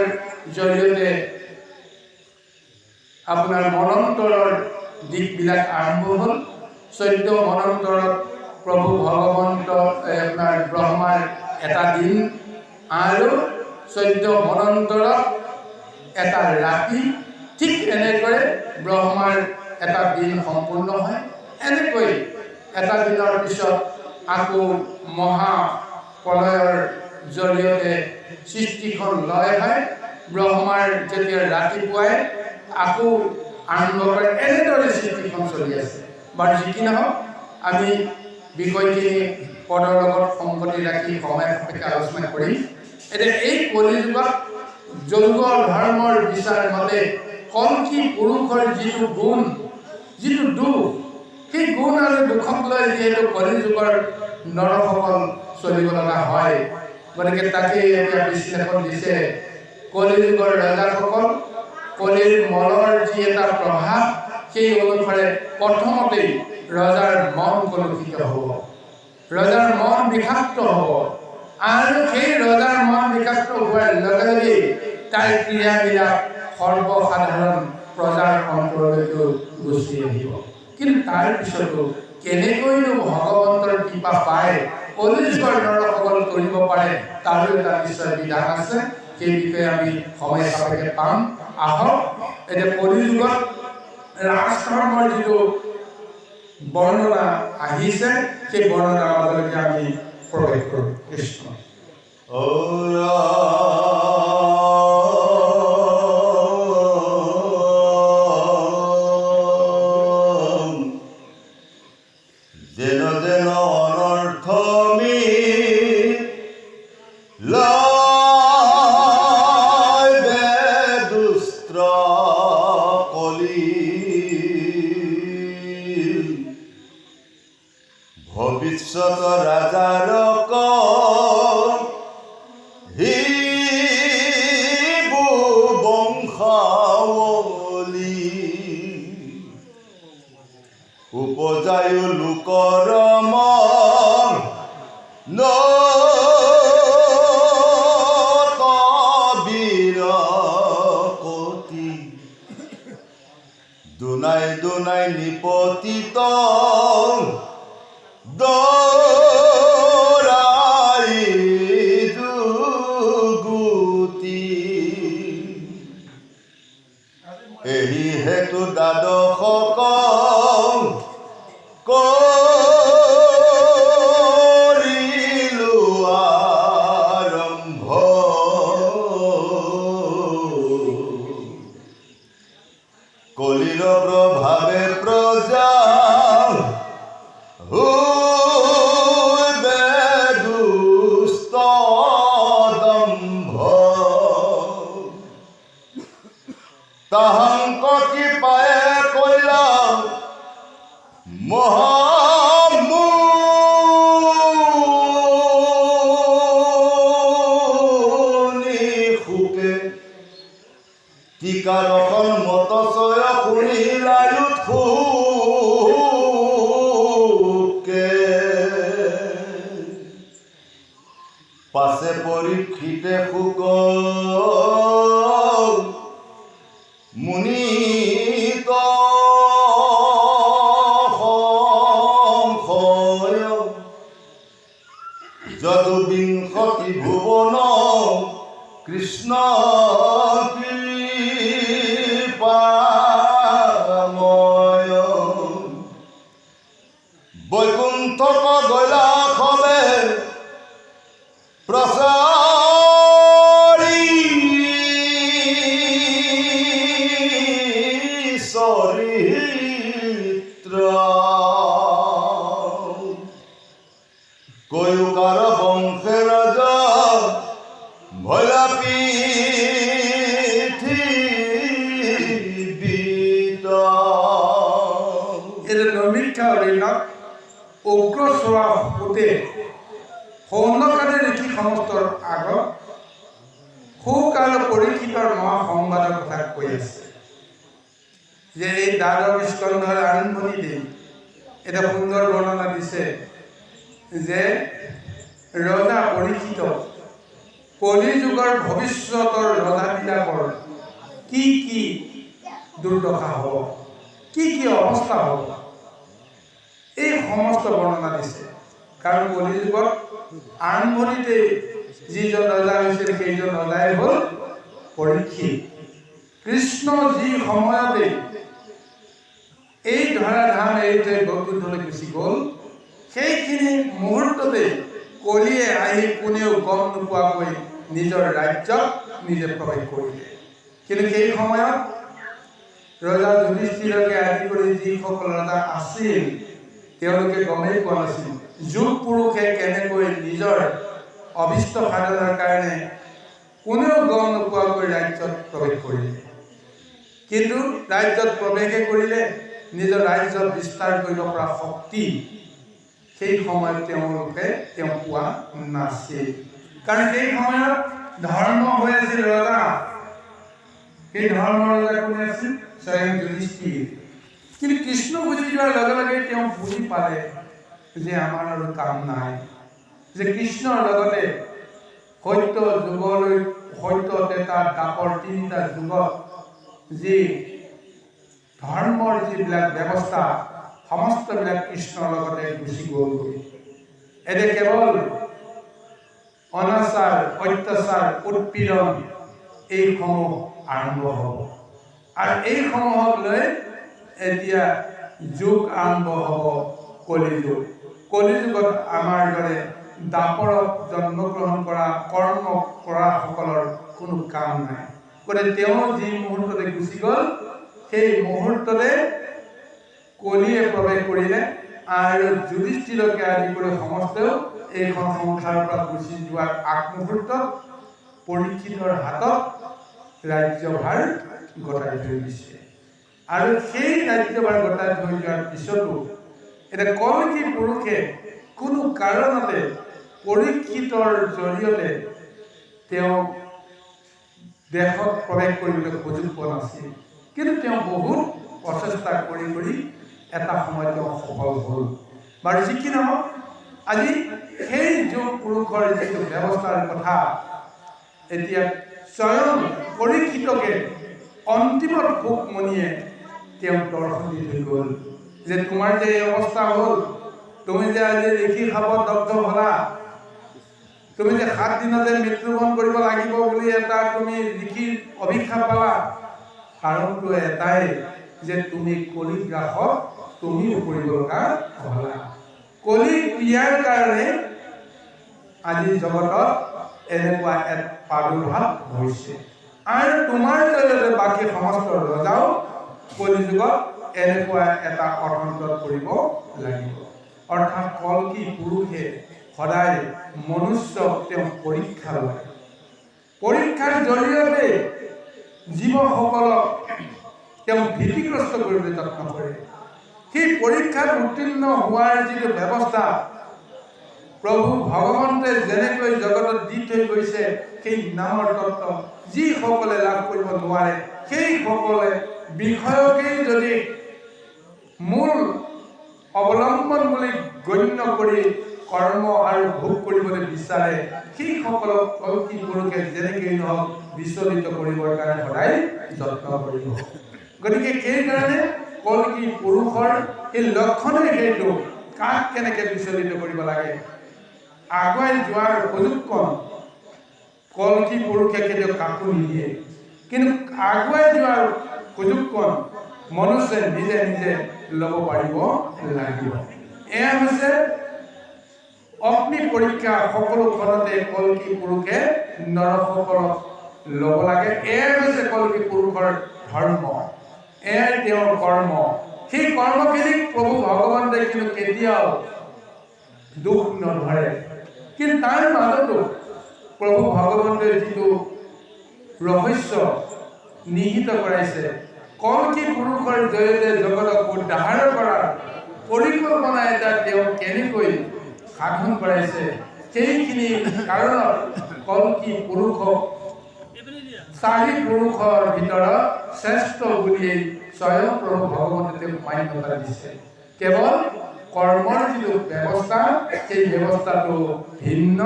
জৰিয়তে আপোনাৰ মনন্তৰৰ দিশবিলাক আৰম্ভ হ'ল। 14 মনন্তৰত প্ৰভু ভগৱন্ত আপোনাৰ ব্ৰহ্মাৰ এটা দিন, আৰু 14 মনন্তৰত এটা ৰাতি, ঠিক এনেকৈ ব্ৰহ্মাৰ এটা দিন সম্পূৰ্ণ হয়। এনেকৈ এটা দিনৰ পিছত আকৌ মহা প্ৰলয়ৰ জৰিয়তে সৃষ্টিখন লয় হয়। ব্ৰহ্মাৰ যেতিয়া ৰাতিপুৱাই আকৌ আৰম্ভ কৰে, এনেদৰে সৃষ্টিখন চলি আছে। বাৰু যি কি নহওক, আমি বিষয়খিনি পদৰ লগত সংগতি ৰাখি সময় সাপেক্ষে আলোচনা কৰিম। এতিয়া এই কলিযুগত যৌগ ধৰ্মৰ বিচাৰ মতে কলকি পুৰুষৰ যিটো গুণ, যিটো দুখ, সেই গুণ আৰু দুখক লৈ যিহেতু কলিযুগৰ নৰসকল চলিব লগা হয়, গতিকে তাকেই এতিয়া বিশ্লেষণ দিছে। কলিযুগৰ ৰজাসকল, কলিৰ মলৰ যি এটা প্ৰভাৱ, সেই অনুসাৰে প্ৰথমতেই ৰজাৰ মন কলুষিত হ'ব, ৰজাৰ মন বিষাক্ত হ'ব, আৰু সেই ৰজাৰ মন বিষাক্ত হোৱাৰ লগে লগে তাৰ ক্ৰিয়াবিলাক সৰ্বসাধাৰণ প্ৰজাৰ অন্তৰলৈকে গুচি আহিব। কিন্তু তাৰ পিছতো কেনেকৈনো ভগৱন্তৰ কৃপা পায় কলিযুগৰ নৰসকল কৰিব পাৰে, তাৰো এটা নিশ্চয় বিধান আছে। সেই বিষয়ে আমি সময় সাপেক্ষে পাম। আহক এতিয়া কলিযুগত ৰাজ ধৰ্মৰ যিটো বৰ্ণনা আহিছে, সেই বৰ্ণনাৰ মাজলৈকে আমি প্ৰৱেশ কৰোঁ। কৃষ্ণ যেন যেন অনৰ্থ দুস্ত্ৰ কলি ভৱিষ্যত ৰাজাৰ বংশাৱলী উপজায়ু লোকৰ মন বীৰকতি দুনাই দুনাই নিপতিত দৰাই যুগুতি এই হেতু দ্বাদশক কৰিলো আৰম্ভ কলিৰ প্ৰভাৱে প্ৰজা দুষ্ট দম্ভ তাহাঙ্ক কৃপায়ে কইলা মহামুনি সুকে টিকাৰখন মতচয় শুনিলায়ুত সুকে পাছে পৰীক্ষিতে সুক মুনিত সংশয় যদুবিংশতি ভুবন কৃষ্ণ কৃপাময় বৈকুণ্ঠক গৈলাসবে প্ৰসাৰী চৰিত্ৰ কয়ুকাৰ বংশেৰ ভোলা পৃথিবীত এৰ নমিক্ষা ঋণক উগ্ৰ সোৱা পুতে সৌন্যকালে লিখি সমস্তৰ আগত সুখ আৰু পৰীক্ষিতৰ মহাসংবাদৰ কথা কৈ আছে যে এই দ্বাদশ স্কন্ধৰ আৰম্ভণিতে এটা সুন্দৰ বৰ্ণনা দিছে যে ৰজা পৰীক্ষিত কলিযুগৰ ভৱিষ্যতৰ ৰজাবিলাকৰ কি কি দুৰ্দশা হ'ব, কি কি অৱস্থা হ'ব, এই সমস্ত বৰ্ণনা দিছে। কাৰণ কলিযুগত আৰম্ভণিতে যিজন ৰজা হৈছিল সেইজন ৰজাই হ'ল পৰীক্ষিত। কৃষ্ণ যি সময়তে এই ধৰাধাম এৰি থৈ বৈকুণ্ঠলৈ গুচি গ'ল, সেইখিনি মুহূৰ্ততে কলিয়ে আহি কোনেও গম নোপোৱাকৈ নিজৰ ৰাজ্যত নিজে প্ৰৱেশ কৰিলে। কিন্তু সেই সময়ত ৰজা যুধিষ্ঠিৰকে আদি কৰি যিসকল ৰজা আছিল তেওঁলোকে গমেই পোৱা নাছিল যুগ পুৰুষে কেনেকৈ নিজৰ অভিষ্ট সাধনৰ কাৰণে কোনেও গম নোপোৱাকৈ ৰাজ্যত প্ৰৱেশ কৰিলে। কিন্তু ৰাজ্যত প্ৰৱেশে কৰিলে নিজৰ ৰাজ্য বিস্তাৰ কৰিব পৰা শক্তি সেই সময়ত তেওঁলোকে পোৱা নাছিল। কাৰণ সেই সময়ত ধৰ্ম হৈ আছিল ৰজা। সেই ধৰ্ম ৰজা কোনে আছিল? স্বয়ং যুধিষ্ঠিৰ। কিন্তু কৃষ্ণ বুজি যোৱাৰ লগে লগে তেওঁ বুজি পালে যে আমাৰ আৰু কাম নাই, যে কৃষ্ণৰ লগতে সত্য যুগলৈ সত্য ত্ৰেতা দ্বাপৰ তিনিটা যুগত যি ধৰ্মৰ যিবিলাক ব্যৱস্থা সমস্তবিলাক কৃষ্ণৰ লগতে গুচি গ'লগৈ। এতিয়া কেৱল অনাচাৰ অত্যাচাৰ উৎপীড়ন এইসমূহ আৰম্ভ হ'ব আৰু এইসমূহক লৈ এতিয়া যুগ আৰম্ভ হ'ব কলিযুগ। কলিযুগত আমাৰ দৰে দাপৰত জন্মগ্ৰহণ কৰা কৰ্ম কৰাসকলৰ কোনো কাম নাই। গতিকে তেওঁ যি মুহূৰ্ততে গুচি গ'ল সেই মুহূৰ্ততে কলিয়ে প্ৰৱেশ কৰিলে আৰু যুধিষ্ঠিৰকে আদি কৰি সমস্তও এইখন সংসাৰৰ পৰা গুচি যোৱাৰ আগমুহূৰ্তত পৰীক্ষিতৰ হাতত ৰাজ্যভাৰ গতাই থৈ দিছে। আৰু সেই ৰাজ্যভাৰ গতাই থৈ যোৱাৰ পিছতো এতিয়া কল্কি পুৰুষে কোনো কাৰণতে পৰীক্ষিতৰ জৰিয়তে তেওঁ দেশত প্ৰৱেশ কৰিবলৈ সুযোগ পোৱা নাছিল। কিন্তু তেওঁ বহুত প্ৰচেষ্টা কৰি কৰি এটা সময়ত তেওঁ সফল হ'ল। বাৰু যি কি নহওক, আজি সেই যুগ পুৰুষৰ যিটো ব্যৱস্থাৰ কথা এতিয়া স্বয়ং পৰীক্ষিতকে অন্তিমত ভোকমণিয়ে তেওঁ দৰ্শন দি থৈ গ'ল যে তোমাৰ যে এই অৱস্থা হ'ল, তুমি যে আজি ঋষি শাপত দগ্ধ হ'লা, তুমি যে 7 দিনতে মৃত্যুবৰণ কৰিব লাগিব বুলি এটা তুমি ঋষিৰ অভিশাপ পালা, কাৰণটো এটাই যে তুমি কলিগ্ৰাসত তুমিও পৰিব লগা হ'লা। কলি ক্ৰিয়াৰ কাৰণে আজি জগতত এনেকুৱা এক প্ৰাদুৰ্ভাৱ হৈছে আৰু তোমাৰ জৰিয়তে বাকী সমস্ত ৰজাও কলিযুগত এনেকুৱা এটা অৰ্থন্তত কৰিব লাগিব। অৰ্থাৎ কল্কি পুৰুষে সদায় মনুষ্যক তেওঁ পৰীক্ষা লয়। পৰীক্ষাৰ জৰিয়তে জীৱসকলক তেওঁ ভীতিগ্ৰস্ত কৰিবলৈ যত্ন কৰে। সেই পৰীক্ষাত উত্তীৰ্ণ হোৱাৰ যিটো ব্যৱস্থা প্ৰভু ভগৱন্তে যেনেকৈ জগতত দি থৈ গৈছে সেই নামৰ তত্ত্ব যিসকলে লাভ কৰিব নোৱাৰে সেইসকলে বিষয়কেই যদি মূল অৱলম্বন বুলি গণ্য কৰি কৰ্ম আৰু ভোগ কৰিবলৈ বিচাৰে সেইসকলক কল্কি পুৰুষে যেনেকৈ নহওক বিচলিত কৰিবৰ কাৰণে সদায় যত্ন কৰিব। গতিকে সেইকাৰণে কল্কি পুৰুষৰ এই লক্ষণেই সেইটো কাক কেনেকৈ বিচলিত কৰিব লাগে আগুৱাই যোৱাৰ সুযোগকণ কল্কি পুৰুষে কেতিয়াও কাকো নিদিয়ে, কিন্তু আগুৱাই যোৱাৰ সুযোগকণ মনুষ্যে নিজে নিজে ল'ব পাৰিব লাগিব। এয়া হৈছে অগ্নি পৰীক্ষা। সকলো ঘৰতে কল্কি পুৰুষে নৰসকলক ল'ব লাগে। এয়াই হৈছে কল্কি পুৰুষৰ ধৰ্ম, এয়াই তেওঁৰ কৰ্ম। সেই কৰ্মখিনিক প্ৰভু ভগৱন্তে কিন্তু কেতিয়াও দুখ নধৰে। কিন্তু তাৰ মাজতো প্ৰভু ভগৱন্তে যিটো ৰহস্য নিহিত কৰাইছে, কল্কি পুৰুষৰ জৰিয়তে জগতক উদ্ধাৰ কৰাৰ পৰিকল্পনা এটা তেওঁ কেনেকৈ সাধন কৰাইছে, সেইখিনি কাৰণত কল্কি পুৰুষক 4 পুৰুষৰ ভিতৰত শ্ৰেষ্ঠ বুলি স্বয়ং প্ৰভু ভগৱন্তে তেওঁক মান্যতা দিছে। কেৱল কৰ্মৰ যিটো ব্যৱস্থা, সেই ব্যৱস্থাটো ভিন্ন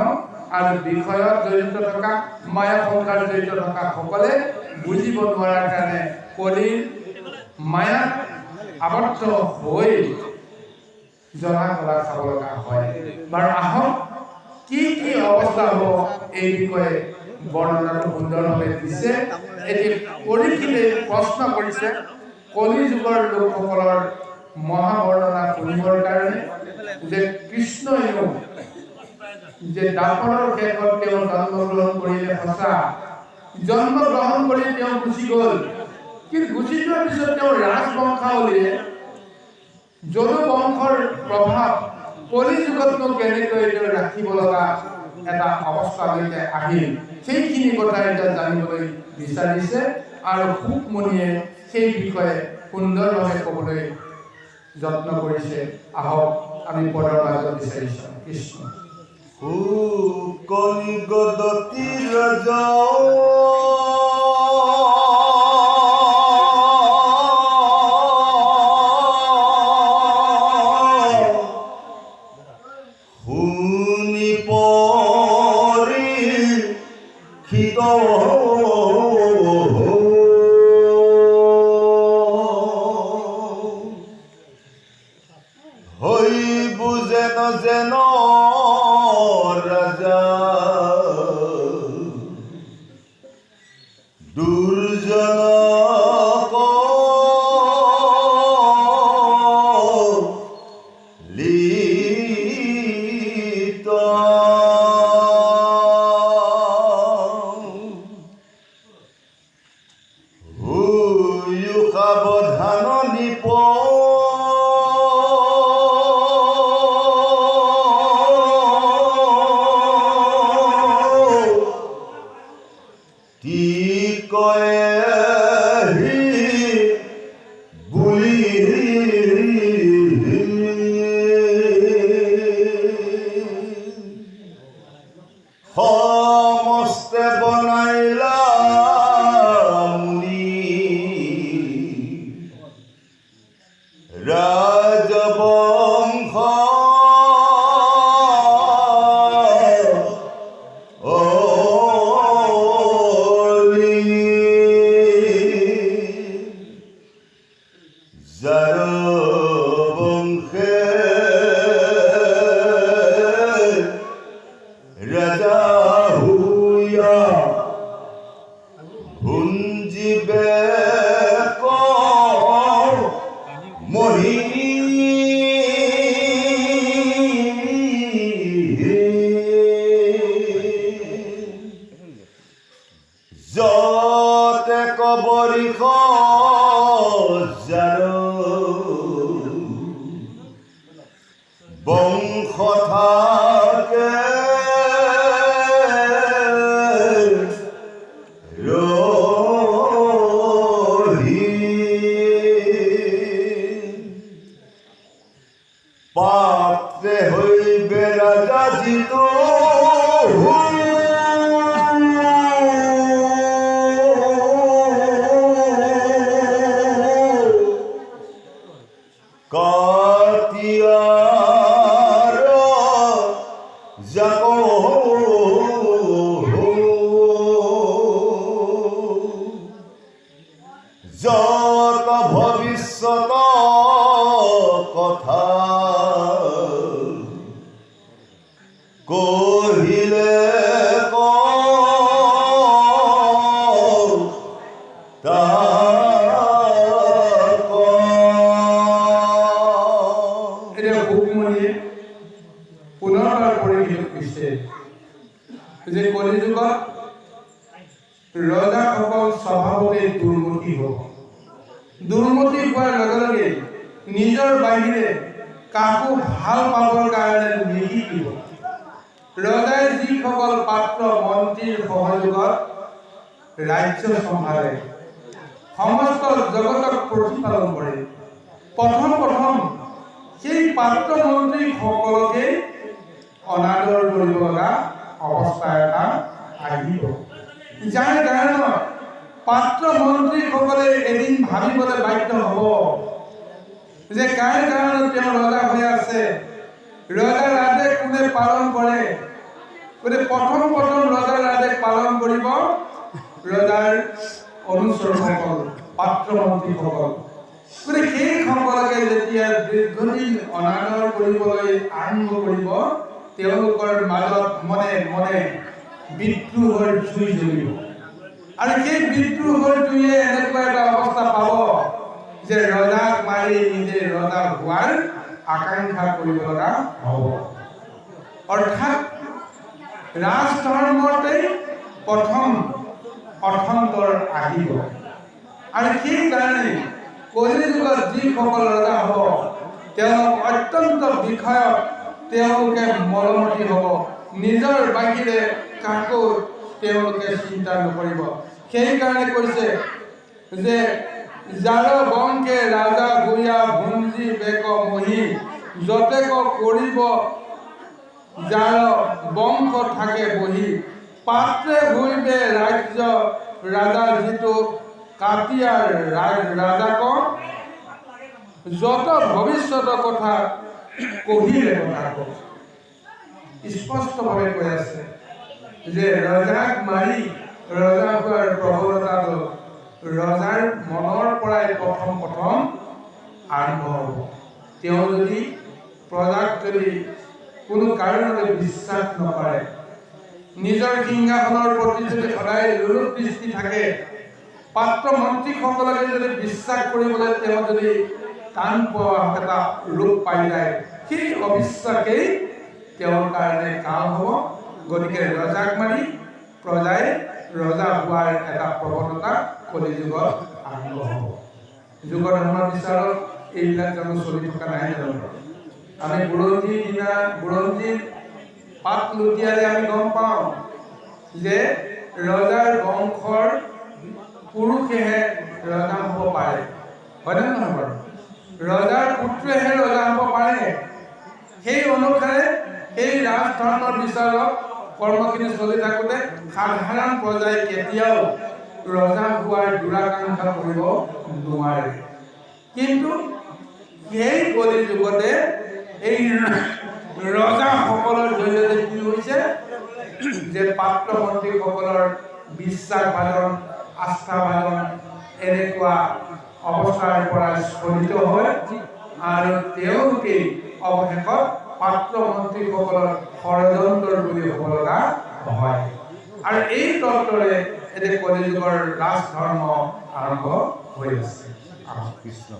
আৰু বিষয়ত জড়িত থকা, মায়া সংসাৰ জড়িত থকা সকলে বুজিব নোৱাৰাৰ কাৰণে কলিৰ মায়াত আবদ্ধ হৈ জ্বলা কলা খাব লগা হয়। বাৰু আহক কি কি অৱস্থা হ'ব এই বিষয়ে বৰ্ণনাটো সুন্দৰভাৱে দিছে। এটি পৰীক্ষিতে প্ৰশ্ন কৰিছে কলি যুগৰ লোকসকলৰ মহাবৰ্ণনা শুনিবৰ কাৰণে, যে কৃষ্ণইও যে দাপৰৰ শেষত তেওঁ জন্মগ্ৰহণ কৰিলে সঁচা, জন্মগ্ৰহণ কৰি তেওঁ গুচি গ'ল, কিন্তু গুচি যোৱাৰ পিছত তেওঁৰ ৰাজবংশাৱলীয়ে যদু বংশৰ প্ৰভাৱ কলি যুগতনো কেনেকৈ তেওঁ ৰাখিব লগা এটা অৱস্থালৈকে আহিল, সেইখিনি কথা এতিয়া জানিবলৈ বিচাৰিছে। আৰু শুকমুনিয়ে সেই বিষয়ে সুন্দৰভাৱে ক'বলৈ যত্ন কৰিছে। আহক আমি পদৰ মাজত বিচাৰিছোঁ। কৃষ্ণ কলিগদতি ৰাজা শুনি পৰীক্ষিত হৈ বুজেন যেন ৰাজা দুৰ্জনক লিত হুয়ো সাৱধান নিপ সমস্তে বনাইলা মুনি ৰাজবংশ যাৰ বংশে ৰাজা হুয়া ভুঞ্জিবে মহিনী যতে কবৰিষ যাৰ বংশ থাকে পাপে হইবে ৰাজা জিত কাতিয়াৰ যাক যত ভবিষ্যত কথা কহিলে এতিয়া ভোগমণিয়ে পুনৰবাৰ পৰিশীলন কৰিছে যে কলিযুগত ৰজাসকল স্বভাৱতে দুৰ্মতি হ'ব। দুৰ্মতি হোৱাৰ লগে লগে নিজৰ বাহিৰে কাকো ভাল পাবৰ কাৰণে নিশিকিব। ৰজাই যিসকল পাত্ৰ মন্ত্ৰীৰ সহযোগত ৰাজ্য সম্ভালে, সমস্ত জগতক প্ৰতিপালন কৰে, প্ৰথম সেই পাত্ৰ মন্ত্ৰীসকলকে অনাদৰ কৰিব লগা অৱস্থা এটা আহিব, যাৰ কাৰণত পাত্ৰ মন্ত্ৰীসকলে এদিন ভাবিবলৈ বাধ্য হ'ব যে কাৰ কাৰণত তেওঁ ৰজা হৈ আছে, ৰজাৰ আদেশ কোনে পালন কৰে। গতিকে প্ৰথম ৰজাৰ আদেশ পালন কৰিব ৰজাৰ অনুচৰসকল, পাত্ৰ মন্ত্ৰীসকল। গতিকে সেইসকলকে যেতিয়া দীৰ্ঘদিন অনাদৰ কৰিবলৈ আৰম্ভ কৰিব, তেওঁলোকৰ মাজত মনে মনে বিদ্ৰোহৰ জুই জ্বলিব। আৰু সেই বিদ্ৰোহৰ জুয়ে এনেকুৱা এটা অৱস্থা পাব যে ৰজাক মাৰি নিজে ৰজা হোৱাৰ আকাংক্ষা কৰিব লগা হ'ব। অৰ্থাৎ ৰাজধৰ্মতেই প্ৰথম অৰ্থন্তৰ আহিব। আৰু সেইকাৰণে কলিযুগত যিসকল ৰজা হ'ব তেওঁলোক অত্যন্ত বিষয়ত তেওঁলোকে মলমতি হ'ব, নিজৰ বাহিৰে কাকো তেওঁলোকে চিন্তা নকৰিব। সেইকাৰণে কৈছে যে যাৰ বংশে ৰাজা গুয়া ভুঞ্জি বেক মহি যতেক কৰিব যাৰ বংশ থাকে বহি পাত্ৰে ভুইবে ৰাজ্য ৰাজা যিটো কাটিয়াৰ ৰাজাক যত ভৱিষ্যতৰ কথা কহিলে কথাক। স্পষ্টভাৱে কৈ আছে যে ৰজাক মাৰি ৰজা হোৱাৰ প্ৰৱণতাটো ৰজাৰ মনৰ পৰাই প্ৰথম আৰম্ভ হ'ব। তেওঁ যদি প্ৰজাক যদি কোনো কাৰণতে বিশ্বাস নকৰে, নিজৰ সিংহাসনৰ প্ৰতি যদি সদায় লোলুপ দৃষ্টি থাকে, পাত্ৰ মন্ত্ৰীসকলকে যদি বিশ্বাস কৰিবলৈ তেওঁ যদি টান পোৱা এটা ৰূপ পাই যায়, সেই অবিশ্বাসেই তেওঁৰ কাৰণে কাল হ'ব। গতিকে ৰজাক মাৰি প্ৰজাই ৰজা হোৱাৰ এটা প্ৰৱণতা কলিযুগত আৰম্ভ হ'ব। যুগ ধৰ্ম বিচাৰত এইবিলাক জানো চলি থকা নাই জানো? আমি বুৰঞ্জীৰ পাত লুটিয়ালে আমি গম পাওঁ যে ৰজাৰ বংশৰ পুৰুষেহে ৰজা হ'ব পাৰে, হয়নে নহয় বাৰু? ৰজাৰ পুত্ৰেহে ৰজা হ'ব পাৰে। সেই অনুসাৰে এই ৰাজধৰ্মৰ বিচাৰত কৰ্মখিনি চলি থাকোঁতে সাধাৰণ প্ৰজাই কেতিয়াও ৰজা হোৱাৰ দুৰাকাংক্ষা কৰিব নোৱাৰে। কিন্তু সেই কলিযুগতে এই ৰজাসকলৰ জৰিয়তে কি হৈছে যে পাত্ৰ মন্ত্ৰীসকলৰ বিশ্বাসভাজন, আস্থাভাজন এনেকুৱা অৱস্থাৰ পৰা স্ফলিত হয় আৰু তেওঁলোকে অৱশেষত পাত্ৰ মন্ত্ৰীসকলৰ ষড়যন্ত্ৰৰ বুলি হ'ব লগা হয়। আৰু এই তত্ত্বৰে এতিয়া কলিযুগৰ ৰাজধৰ্ম আৰম্ভ হৈ আছে। কৃষ্ণ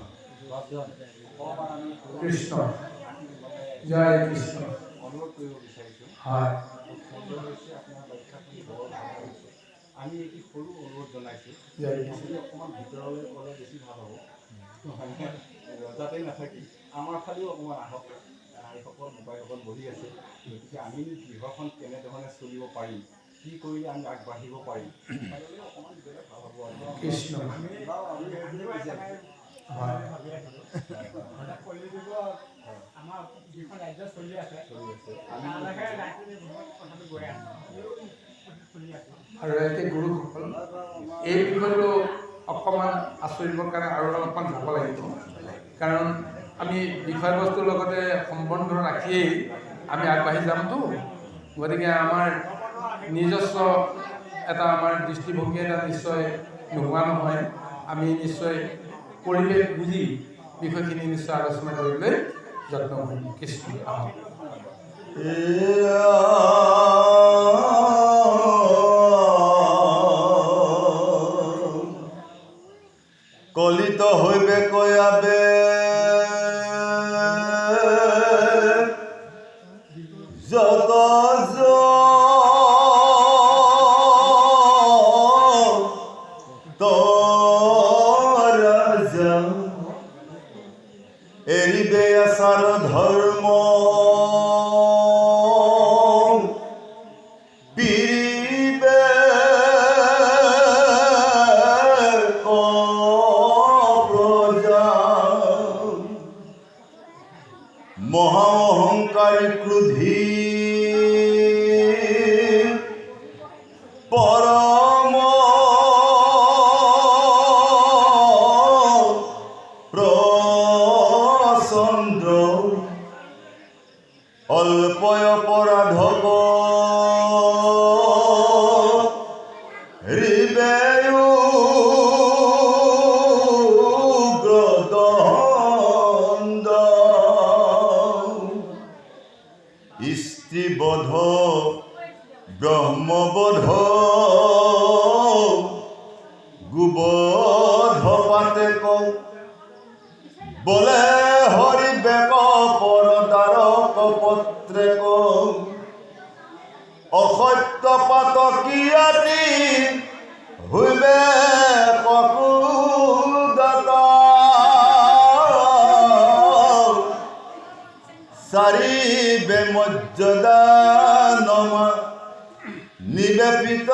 কৃষ্ণ জয় কৃষ্ণ। হয়, আমি এটি সৰু অনুৰোধ জনাইছোঁ, জয় আপুনি অকণমান ভিতৰলৈ গ'লে বেছি ভাল হ'ব। ৰজাতেই নাথাকি আমাৰ ফালেও অকণমান আহক। এইসকল মোবাইলসকল বহি আছে, গতিকে আমি গৃহখন কেনেধৰণে চলিব পাৰিম, কি কৰিলে আমি আগবাঢ়িব পাৰিম, অকণমান গ'লে ভাল হ'ব। কৃষ্ণ হয়, আমাৰ যিখন ৰাজ্য চলি আছে আৰু এতিয়া গুৰুসকল এই বিষয়টো অকণমান আচৰিবৰ কাৰণে আৰু অলপমান যাব লাগিব, কাৰণ আমি বিষয়বস্তুৰ লগতে সম্বন্ধ ৰাখিয়েই আমি আগবাঢ়ি যামতো। গতিকে আমাৰ নিজস্ব এটা আমাৰ দৃষ্টিভংগী এটা নিশ্চয় নোহোৱা নহয়। আমি নিশ্চয় পৰিৱেশ বুজি বিষয়খিনি নিশ্চয় আলোচনা কৰিবলৈ যত্ন কৰিম। কৃষ্ণ। হৃদয়ু গ্রদন্দ স্ত্রীবধ ব্রহ্মবধ গুবধ পাতে কৌ বলে হরিবেক পরদারক পত্রে কৌ অসত্য পাত কিয়াতি হইবে ককুদত সারিবে মর্যাদা নমা নিবেপিত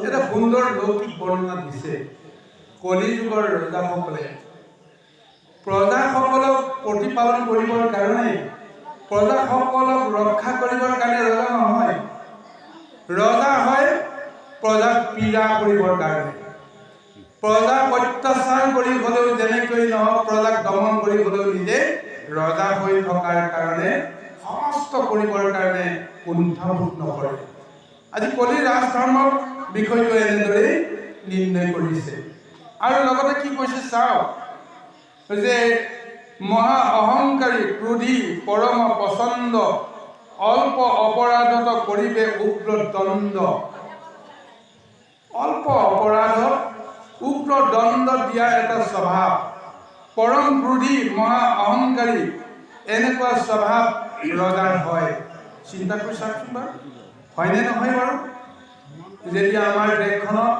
এটা সুন্দৰ লৌকিক বৰ্ণনা দিছে কলিযুগৰ ৰজাসকলে প্ৰজাসকলক প্ৰতিপালন কৰিবৰ কাৰণে প্ৰজাসকলক ৰক্ষা কৰিবৰ কাৰণে ৰজা নহয় ৰজা হয় প্ৰজাক পীড়া কৰিবৰ কাৰণে প্ৰজাক অত্যাচাৰ কৰি হ'লেও যেনেকৈ নহওক প্ৰজাক দমন কৰি হ'লেও নিজে ৰজা হৈ থকাৰ কাৰণে সমস্ত কৰিবৰ কাৰণে কুণ্ঠাবোধ নকৰে আজি কলি ৰাজধৰ্মৰ বিষয়টো এনেদৰে নিৰ্ণয় কৰিছে আৰু লগতে কি কৈছে চাওক যে মহা অহংকাৰী ক্ৰোধী পৰম পছন্দ অল্প অপৰাধত কৰিবে উগ্ৰ দণ্ড অল্প অপৰাধত উগ্ৰ দণ্ড দিয়া এটা স্বভাৱ পৰম ক্ৰোধী মহা অহংকাৰী এনেকুৱা স্বভাৱ ৰজাৰ হয় চিন্তা কৰি চাওকচোন বাৰু হয়নে নহয় বাৰু যেতিয়া আমাৰ দেশখনত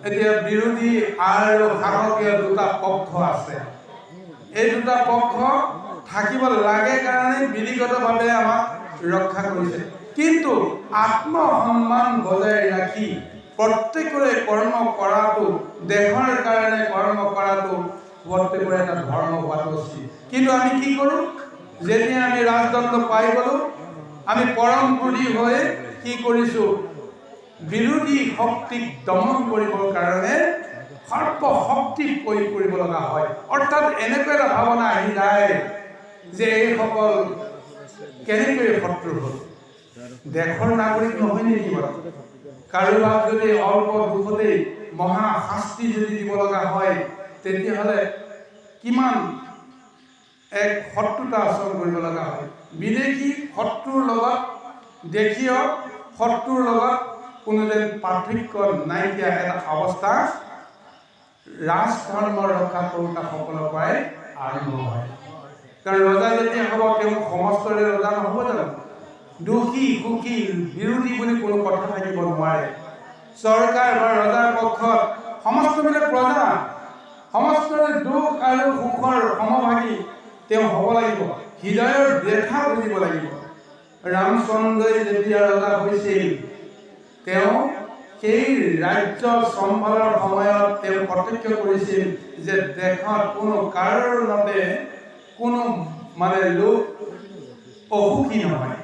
এতিয়া বিৰোধী আৰু শাসকীয় দুটা পক্ষ আছে এই দুটা পক্ষ থাকিব লাগে কাৰণে বিধিগতভাৱে আমাক ৰক্ষা কৰিছে কিন্তু আত্মসন্মান বজাই ৰাখি প্ৰত্যেকৰে কৰ্ম কৰাটো দেশৰ কাৰণে কৰ্ম কৰাটো প্ৰত্যেকৰে এটা ধৰ্ম হোৱাটো উচিত কিন্তু আমি কি কৰোঁ যেতিয়া আমি ৰাজদণ্ড পাই গ'লোঁ আমি পৰম ক্ৰোধী হৈ কি কৰিছোঁ বিৰোধী শক্তিক দমন কৰিবৰ কাৰণে সৰ্ব শক্তি প্ৰয়োগ কৰিব লগা হয় অৰ্থাৎ এনেকুৱা এটা ভাৱনা আহি যায় যে এইসকল কেনেকৈ শত্ৰু হ'ল দেশৰ নাগৰিক নহয় নেকি বাৰু কাৰোবাক যদি অল্প দুখতেই মহা শাস্তি যদি দিব লগা হয় তেতিয়াহ'লে কিমান এক শত্ৰুতা আচৰণ কৰিব লগা হয় বিদেশী শত্ৰুৰ লগত দেশীয় শত্ৰুৰ লগত কোনো যেন পাৰ্থক্য নাইকিয়া এটা অৱস্থা ৰাজধৰ্ম ৰক্ষা কৰোঁতাসকলৰ পৰাই আৰম্ভ হয় কাৰণ ৰজা যেতিয়া হ'ব তেওঁ সমস্তৰে ৰজা নহ'ব জানো দুখী সুখী বিৰোধী বুলি কোনো কথা থাকিব নোৱাৰে চৰকাৰ বা ৰজাৰ পক্ষত সমস্তবিলাক প্ৰজা সমস্তৰে দুখ আৰু সুখৰ সমভাগী তেওঁ হ'ব লাগিব হৃদয়ৰ ব্যথা বুজিব লাগিব ৰামচন্দ্ৰই যেতিয়া ৰজা হৈছিল তেওঁ সেই ৰাজ্য সম্ভালৰ সময়ত তেওঁ প্ৰত্যক্ষ কৰিছিল যে দেশত কোনো কাৰণতে কোনো লোক অসুখী নহয়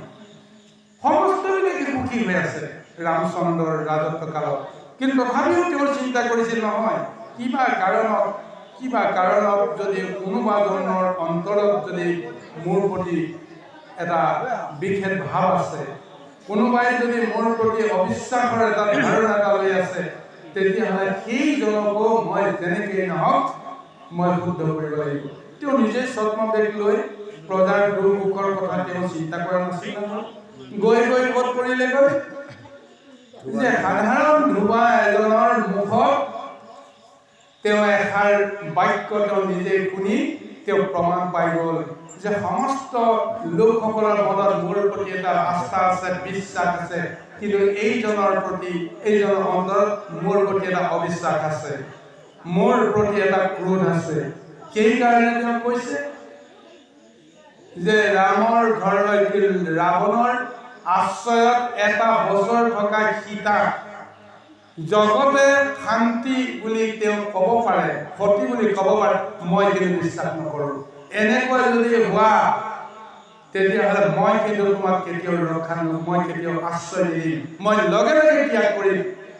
সমস্তবিলাকে সুখী হৈ আছে ৰামচন্দ্ৰৰ ৰাজত্ব কালত কিন্তু তথাপিও তেওঁ চিন্তা কৰিছিল নহয় কিবা কাৰণত যদি কোনোবাজনৰ অন্তৰত যদি মোৰ প্ৰতি এটা বিশেষ ভাৱ আছে কোনোবাই যদি মোৰ প্ৰতি অবিশ্বাসৰ এটা ধাৰণা এটা লৈ আছে তেতিয়াহ'লে সেইজনকো মই যেনেকৈ নহওক মই শুদ্ধ কৰিব লাগিব তেওঁ নিজে স্বপ্নবেগ লৈ প্ৰজাৰ দুখ সুখৰ কথা তেওঁ চিন্তা কৰা নাছিল গৈ ক'ত পৰিলেগৈ যে সাধাৰণ ধুবা এজনৰ মুখত তেওঁ এষাৰ বাক্য তেওঁ নিজে শুনি তেওঁ প্ৰমাণ পাই গ'ল যে সমস্ত লোকসকলৰ মনত মোৰ প্ৰতি এটা আস্থা আছে বিশ্বাস আছে কিন্তু এইজনৰ অন্তৰত মোৰ প্ৰতি এটা অবিশ্বাস আছে মোৰ প্ৰতি এটা ক্ৰোধ আছে সেইকাৰণে তেওঁ কৈছে যে ৰামৰ ঘৰলৈ ৰাৱণৰ আশ্ৰয়ত এটা বছৰ থকা সীতা জগতে শান্তি বুলি তেওঁ ক'ব পাৰে সতী বুলি ক'ব পাৰে মই কিন্তু বিশ্বাস নকৰোঁ এনেকুৱা যদি হোৱা তেতিয়াহ'লে মই কিন্তু তোমাক কেতিয়াও ৰক্ষা নকৰোঁ মই কেতিয়াও আশ্ৰয় নিদিম মই লগে লগে ত্যাগ কৰিম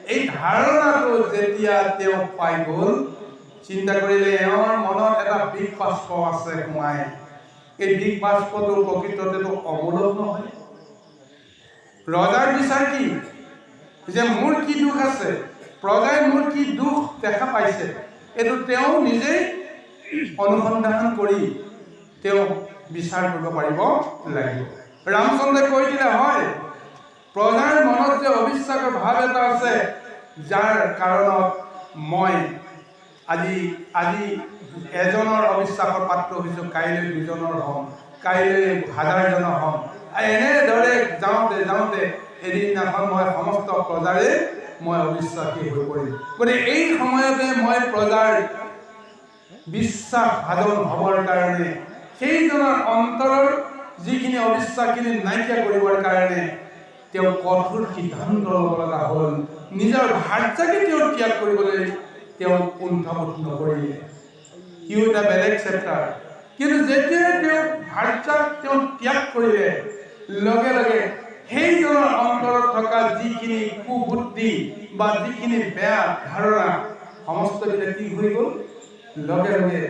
এই ধাৰণাটো যেতিয়া তেওঁ পাই গ'ল চিন্তা কৰিলে এওঁৰ মনত এটা বিগ বাষ্প আছে সোমাই। এই বিগ বাষ্পটো প্ৰকৃততেতো অমূলক নহয়। ৰজাৰ বিচাৰ কি যে মোৰ কি দুখ আছে, প্ৰজাই মোৰ কি দুখ দেখা পাইছে, এইটো তেওঁ নিজেই অনুসন্ধান কৰি তেওঁ বিচাৰ কৰিব পাৰিব লাগিব। ৰামচন্দ্ৰই কৈ দিলে হয়, প্ৰজাৰ মনত যে অবিশ্বাসৰ ভাৱ এটা আছে, যাৰ কাৰণত মই আজি এজনৰ অবিশ্বাসৰ পাত্ৰ হৈছোঁ, কাইলৈ দুজনৰ হ'ম, কাইলৈ হাজাৰজনৰ হ'ম। এনেদৰে যাওঁতে যাওঁতে এদিনাখন মই সমস্ত প্ৰজাৰে মই অবিশ্বাসী হৈ পৰিম। গতিকে এই সময়তে মই প্ৰজাৰ বিশ্বাস ভাজন হ'বৰ কাৰণে, সেইজনৰ অন্তৰৰ যিখিনি অবিশ্বাসখিনি নাইকিয়া কৰিবৰ কাৰণে তেওঁ কঠোৰ সিদ্ধান্ত ল'ব লগা হ'ল। নিজৰ ভাৰ্যাকে তেওঁ ত্যাগ কৰিবলৈ তেওঁ কুণ্ঠাবোধ নকৰিলে। সিও এটা বেলেগ চেপ্টাৰ। কিন্তু যেতিয়া তেওঁ ভাৰ্যাক তেওঁ ত্যাগ কৰিলে, লগে লগে সেইজনৰ অন্তৰত থকা যিখিনি কুবুদ্ধি বা যিখিনি বেয়া ধাৰণা সমস্তবিলাক কি হৈ গ'ল, লগে লগে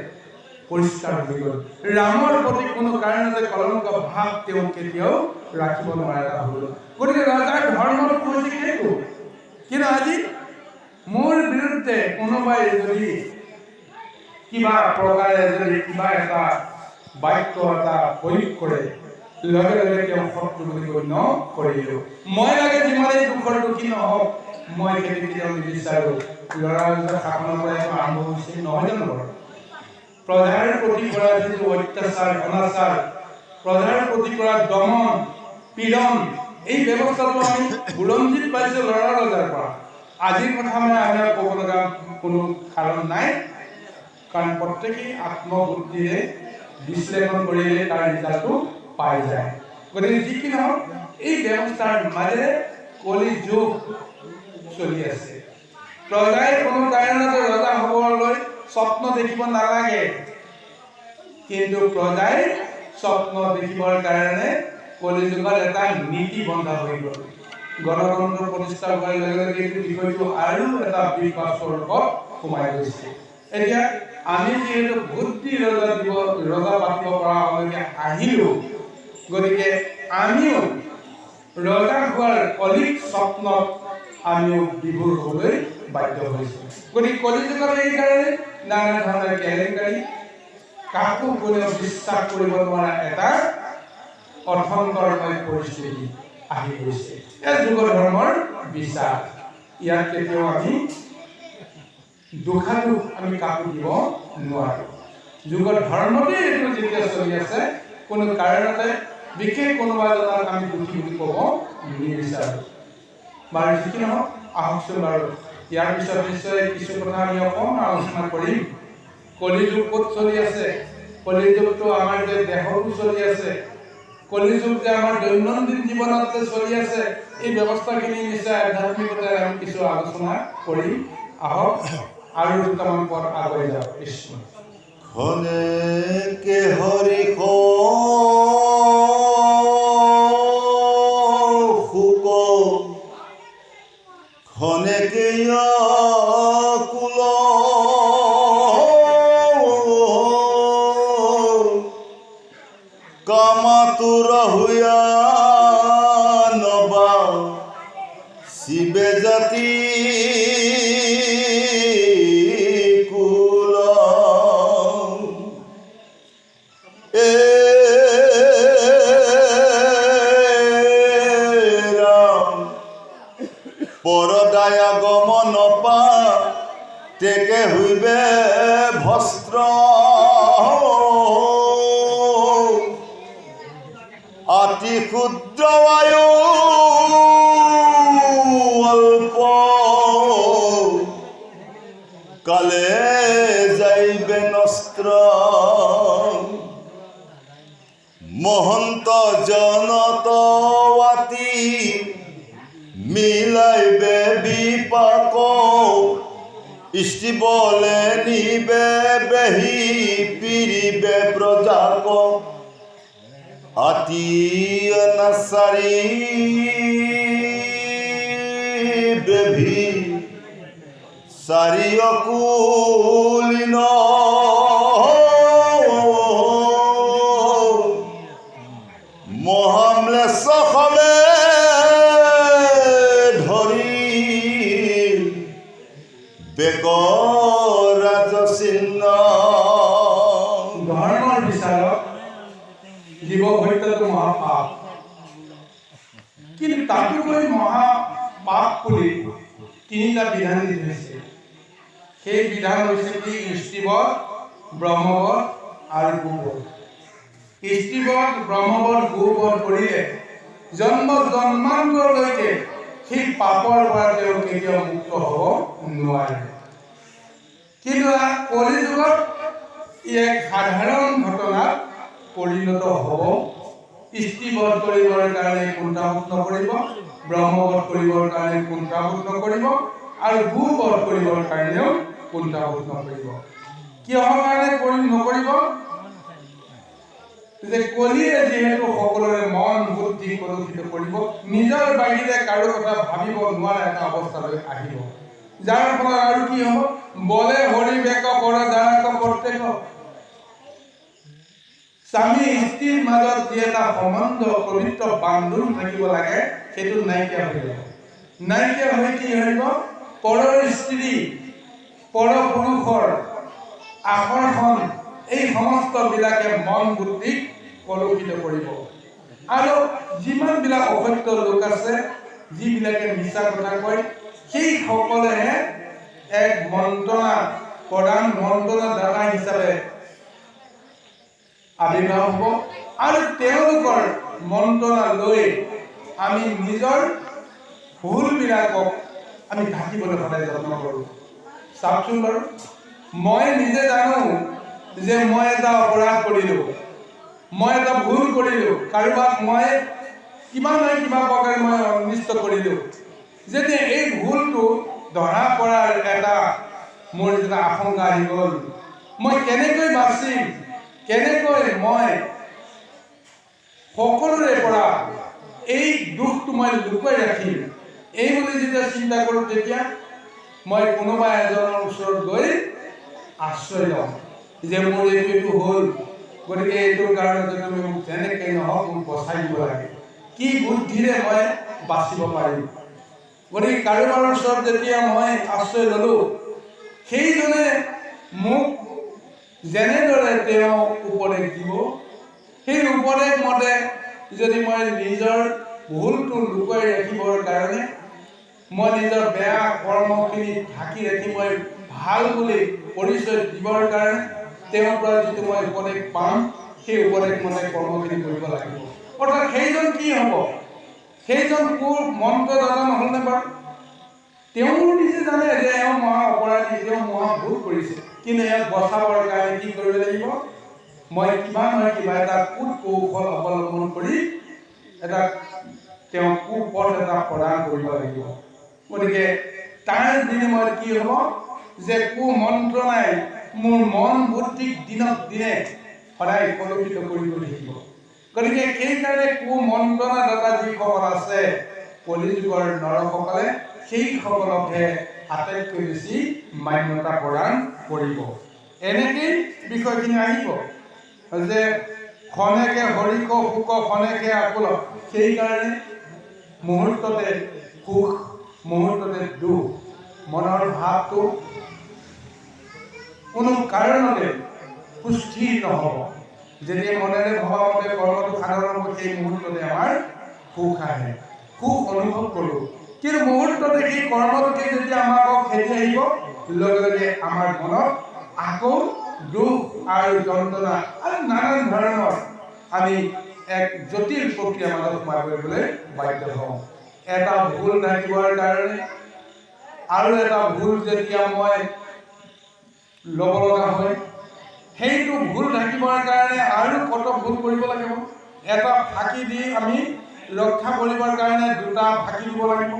পৰিষ্কাৰ হৈ গ'ল। ৰামৰ প্ৰতি কোনো কাৰণতে কলংক ভাৱ তেওঁ কেতিয়াও ৰাখিব নোৱাৰা হ'ল। গতিকে ৰজাৰ ধৰ্মটো হৈছে সেইটো। কিন্তু আজি মোৰ বিৰুদ্ধে কোনোবাই যদি কিবা প্ৰকাৰে যদি কিবা এটা বাক্য এটা প্ৰয়োগ কৰে, লগে লগে তেওঁ শত্ৰু বুলি গণ্য কৰিলোঁ। মই লাগে যিমানেই দুখৰ দুখী নহওক, মই সেইটো কেতিয়াও নিবিচাৰোঁ। ল'ৰা শাসনৰ পৰা আৰম্ভ হৈছে নহয় জানো? প্ৰজাৰ প্ৰতি কৰা যিটো অত্যাচাৰ অনাচাৰ, প্ৰজাৰ প্ৰতি কৰা দমন পীড়ন, এই ব্যৱস্থাটো আমি বুৰঞ্জীত পাইছোঁ ল'ৰা ৰজাৰ পৰা। আজিৰ কথা মানে আমি ক'ব লগা কোনো কাৰণ নাই, কাৰণ প্ৰত্যেকেই আত্মবুদ্ধিৰে বিশ্লেষণ কৰিলে তাৰ ৰিজাল্টটো পাই যায়। গতিকে যি কি নহওক, এই ব্যৱস্থাৰ মাজেৰে কলি যুগ চলি আছে। প্ৰজাই কোনো কাৰণতে ৰজা হ'বলৈ স্বপ্ন দেখিব নালাগে, কিন্তু প্ৰজাই স্বপ্ন দেখিবৰ কাৰণে কলিযুগত এটা নীতি বন্ধা হৈ গ'ল। গণতন্ত্ৰ প্ৰতিষ্ঠা হোৱাৰ লগে লগে এই বিষয়টো আৰু এটা বিকাশ স্বৰূপত সোমাই গৈছে। এতিয়া আমি যিহেতু বুদ্ধি ৰজা পাতিব পৰালৈকে আহিলোঁ, গতিকে আমিও ৰজা হোৱাৰ অলিক স্বপ্নত আমিও বিভোৰ হ'বলৈ বাধ্য হৈছোঁ। গতিকে কলিযুগত এইকাৰণে নানা ধৰণৰ কেলেংকাৰী, কাকো কোনেও বিশ্বাস কৰিব নোৱাৰা এটা অৰ্থন্তৰময় পৰিস্থিতি আহি গৈছে। এই যুগ ধৰ্মৰ বিচাৰ, ইয়াত কেতিয়াও আমি দুখাদোষ আমি কাকো দিব নোৱাৰোঁ। যুগৰ ধৰ্মতে এইটো যেতিয়া চলি আছে, কোনো কাৰণতে বিশেষ কোনোবা এজনক আমি দুখী বুলি ক'ব নিবিচাৰোঁ। বাৰু যি কি নহওক, আহকচোন বাৰু ইয়াৰ পিছত নিশ্চয় কিছু কথা আমি অকণমান আলোচনা কৰিম। কলিযুগ ক'ত চলি আছে, কলিযুগটো আমাৰ যে দেহতো চলি আছে, কলিযুগ যে আমাৰ দৈনন্দিন জীৱনত যে চলি আছে, এই ব্যৱস্থাখিনি নিশ্চয় আধ্যাত্মিকতাৰে আমি কিছু আলোচনা কৰিম। আহক আৰু দুটামান পদ আগুৱাই যাওঁ। কৃষ্ণ খনেকে হৰি শুক খনেকে কুল কামাতুৰ হুয়া নবা শিবে জাতি পৰদায়া গমন পা তেকে হইবে ভস্ত্র অতি ক্ষুদ্র আয়ু অল্প কালে যাইবে নস্ত্র মহন্ত জনতবাতি মিলাইবে বিপাক ইষ্টি বলে নিবে বেহি পিরিবে প্রজাক আতি নাসারি বেভি চাৰিয়কুলিন মহাম্লেশ সবে ধৰি বেগৰাজ চিহ্ন ধৰ্মৰ বিচাৰক জীৱ হত্যাটো মহাপাপ, কিন্তু তাতোকৈ মহাপাপ বুলি তিনিটা বিধান দি থৈছে। সেই বিধান হৈছে কি? ইষ্টিবধ, ব্ৰহ্মবধ আৰু গোবধ। ইষ্টিবধ, ব্ৰহ্মবধ, গোবধ কৰিলে জন্মান্তৰলৈকে সেই পাপৰ পৰা তেওঁ কেতিয়াও মুক্ত হ'ব নোৱাৰে। কিন্তু কলিযুগত ই এক সাধাৰণ ঘটনাত পৰিণত হ'ব। ইষ্টিবধ কৰিবৰ কাৰণে কুণ্ঠাবোধ নকৰিব, ব্ৰহ্মবধ কৰিবৰ কাৰণে কুণ্ঠাবোধ নকৰিব আৰু গোবধ কৰিবৰ কাৰণেও কুণ্ঠাবোধ নকৰিব। কিহৰ কাৰণে নকৰিব? যে কলিয়ে যিহেতু সকলোৰে মন বুদ্ধি কলুষিত কৰিব, নিজৰ বাহিৰে কাৰো কথা ভাবিব নোৱাৰা এটা অৱস্থালৈ আহিব। যাৰ ফলত আৰু কি হ'ব? বলে হৰি বেক বৰ দাৰাক প্ৰত্যেক। স্বামী স্ত্ৰীৰ মাজত যি এটা সম্বন্ধ, পবিত্ৰ বান্ধোন থাকিব লাগে, সেইটো নাইকিয়া হৈ যাব। নাইকিয়া হৈ কি হ'ব? পৰৰ স্ত্ৰী, পৰ পুৰুষৰ আকৰ্ষণ, এই সমস্ত বিলাকে মন বুদ্ধিক কলুষিত কৰিব। আৰু যিমানবিলাক অসত্য লোক আছে, যিবিলাকে মিছা কথা কয়, সেই সকলেহে এক মন্ত্ৰণা প্ৰধান মন্ত্ৰণাদাতা হিচাপে আবিৰ্ভাৱ হ'ব আৰু তেওঁলোকৰ মন্ত্ৰণা লৈ আমি নিজৰ ভুলবিলাকক আমি ঢাকিবলৈ সদায় যত্ন কৰোঁ। চাওকচোন বাৰু, মই নিজে জানো যে মই এটা অপৰাধ কৰিলোঁ, মই এটা ভুল কৰিলোঁ, কাৰোবাক মই কিবা নহয় কিবা প্ৰকাৰে মই অনিষ্ট কৰিলোঁ। যেতিয়া এই ভুলটো ধৰা পৰাৰ এটা মোৰ যেতিয়া আশংকা আহি গ'ল, মই কেনেকৈ বাচিম, কেনেকৈ মই সকলোৰে পৰা এই দুখটো মই লুকুৱাই ৰাখিম, এই বুলি যেতিয়া চিন্তা কৰোঁ, তেতিয়া মই কোনোবা এজনৰ ওচৰত গৈ আশ্ৰয় লওঁ যে মোৰ এইটো হ'ল, গতিকে এইটোৰ কাৰণে তুমি মোক যেনেকৈ নহওক মোক বচাই দিব লাগে, কি বুদ্ধিৰে মই বাচিব পাৰিম। গতিকে কাৰোবাৰ ওচৰত যেতিয়া মই আশ্ৰয় ল'লোঁ, সেইজনে মোক যেনেদৰে তেওঁ উপদেশ দিব, সেই উপদেশ মতে যদি মই নিজৰ ভুলটো লুকুৱাই ৰাখিবৰ কাৰণে, মই নিজৰ বেয়া কৰ্মখিনি ঢাকি ৰাখি মই ভাল বুলি পৰিচয় দিবৰ কাৰণে তেওঁৰ পৰা যিটো মই উপদেশ পাম, সেই উপদেশ মতে কৰ্মখিনি কৰিব লাগিব। অৰ্থাৎ সেইজন কি হ'ব? সেইজন কোৰ মন্ত্ৰদাতা নহ'লনে বাৰু? তেওঁ নিজে জানে যে এওঁ মহা অপৰাধী, তেওঁ মহা ভুল কৰিছে, কিন্তু ইয়াক বচাবৰ কাৰণে কি কৰিব লাগিব? মই কিবা নহয় কিবা এটা কৌশল অৱলম্বন কৰি এটা তেওঁ কুপথ এটা প্ৰদান কৰিব লাগিব। গতিকে তাৰ বিনিময়ত কি হ'ব? যে কুমন্ত্ৰণাই মোৰ মন বুদ্ধিক দিনক দিনে সদায় কলুষিত কৰিব লাগিব। গতিকে সেইকাৰণে কুমন্ত্ৰণাদাতা যিসকল আছে কলিযুগৰ নৰসকলে, সেইসকলকহে আটাইতকৈ বেছি মান্যতা প্ৰদান কৰিব। এনেকেই বিষয়খিনি আহিব যে খনেকে হৰিক সুখ খনেকে আকুল, সেইকাৰণে মুহূৰ্ততে সুখ, মুহূৰ্ততে দুখ, মনৰ ভাৱটো কোনো কাৰণতে সুস্থিৰ নহ'ব। যেতিয়া মনেৰে ভবা মতে কৰ্মটো সাধন হ'ব, সেই মুহূৰ্ততে আমাৰ সুখ আহে, সুখ অনুভৱ কৰোঁ। কিন্তু মুহূৰ্ততে সেই কৰ্মটোকে যেতিয়া আমাক খেদি আহিব, লগে লগে আমাৰ মনত আকৌ দুখ আৰু যন্ত্ৰণা আৰু নানান ধৰণৰ আমি এক জটিল প্ৰক্ৰিয়াৰ মাজত সোমাই পৰিবলৈ বাধ্য হওঁ। এটা ভুল ঢাকিবৰ কাৰণে আৰু এটা ভুল যেতিয়া মই ল'ব লগা হয়, সেইটো ভুল ঢাকিবৰ কাৰণে আৰু কত ভুল কৰিব লাগিব। এটা ফাঁকি দি আমি ৰক্ষা কৰিবৰ কাৰণে দুটা ফাঁকি দিব লাগিব,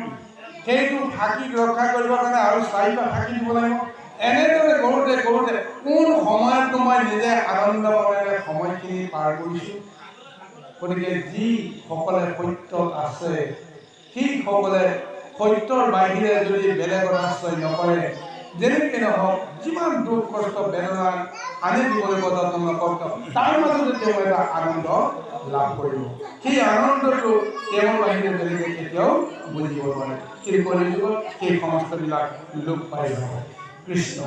সেইটো ফাঁকি ৰক্ষা কৰিবৰ কাৰণে আৰু চাৰিটা ফাঁকি দিব লাগিব। এনেদৰে কৰোঁতে কৰোঁতে কোন সময়তো মই নিজে আনন্দ মনেৰে সময়খিনি পাৰ কৰিছোঁ। গতিকে যিসকলে সত্যত আছে, সেইসকলে সত্যৰ বাহিৰে যদি বেলেগৰ আশ্ৰয় নকৰে, যেনেকৈ নহওক যিমান দুখ কষ্ট বেদনা আনি দিবলৈ পদাৰ্থ নকওক তাৰ মাজতে তেওঁ এটা আনন্দ লাভ কৰিব সেই আনন্দটো তেওঁৰ বাহিৰে বেলেগে কেতিয়াও বুজিব নোৱাৰে কিন্তু কলিযুগত সেই সমস্তবিলাক লোপ পাই যাব কৃষ্ণ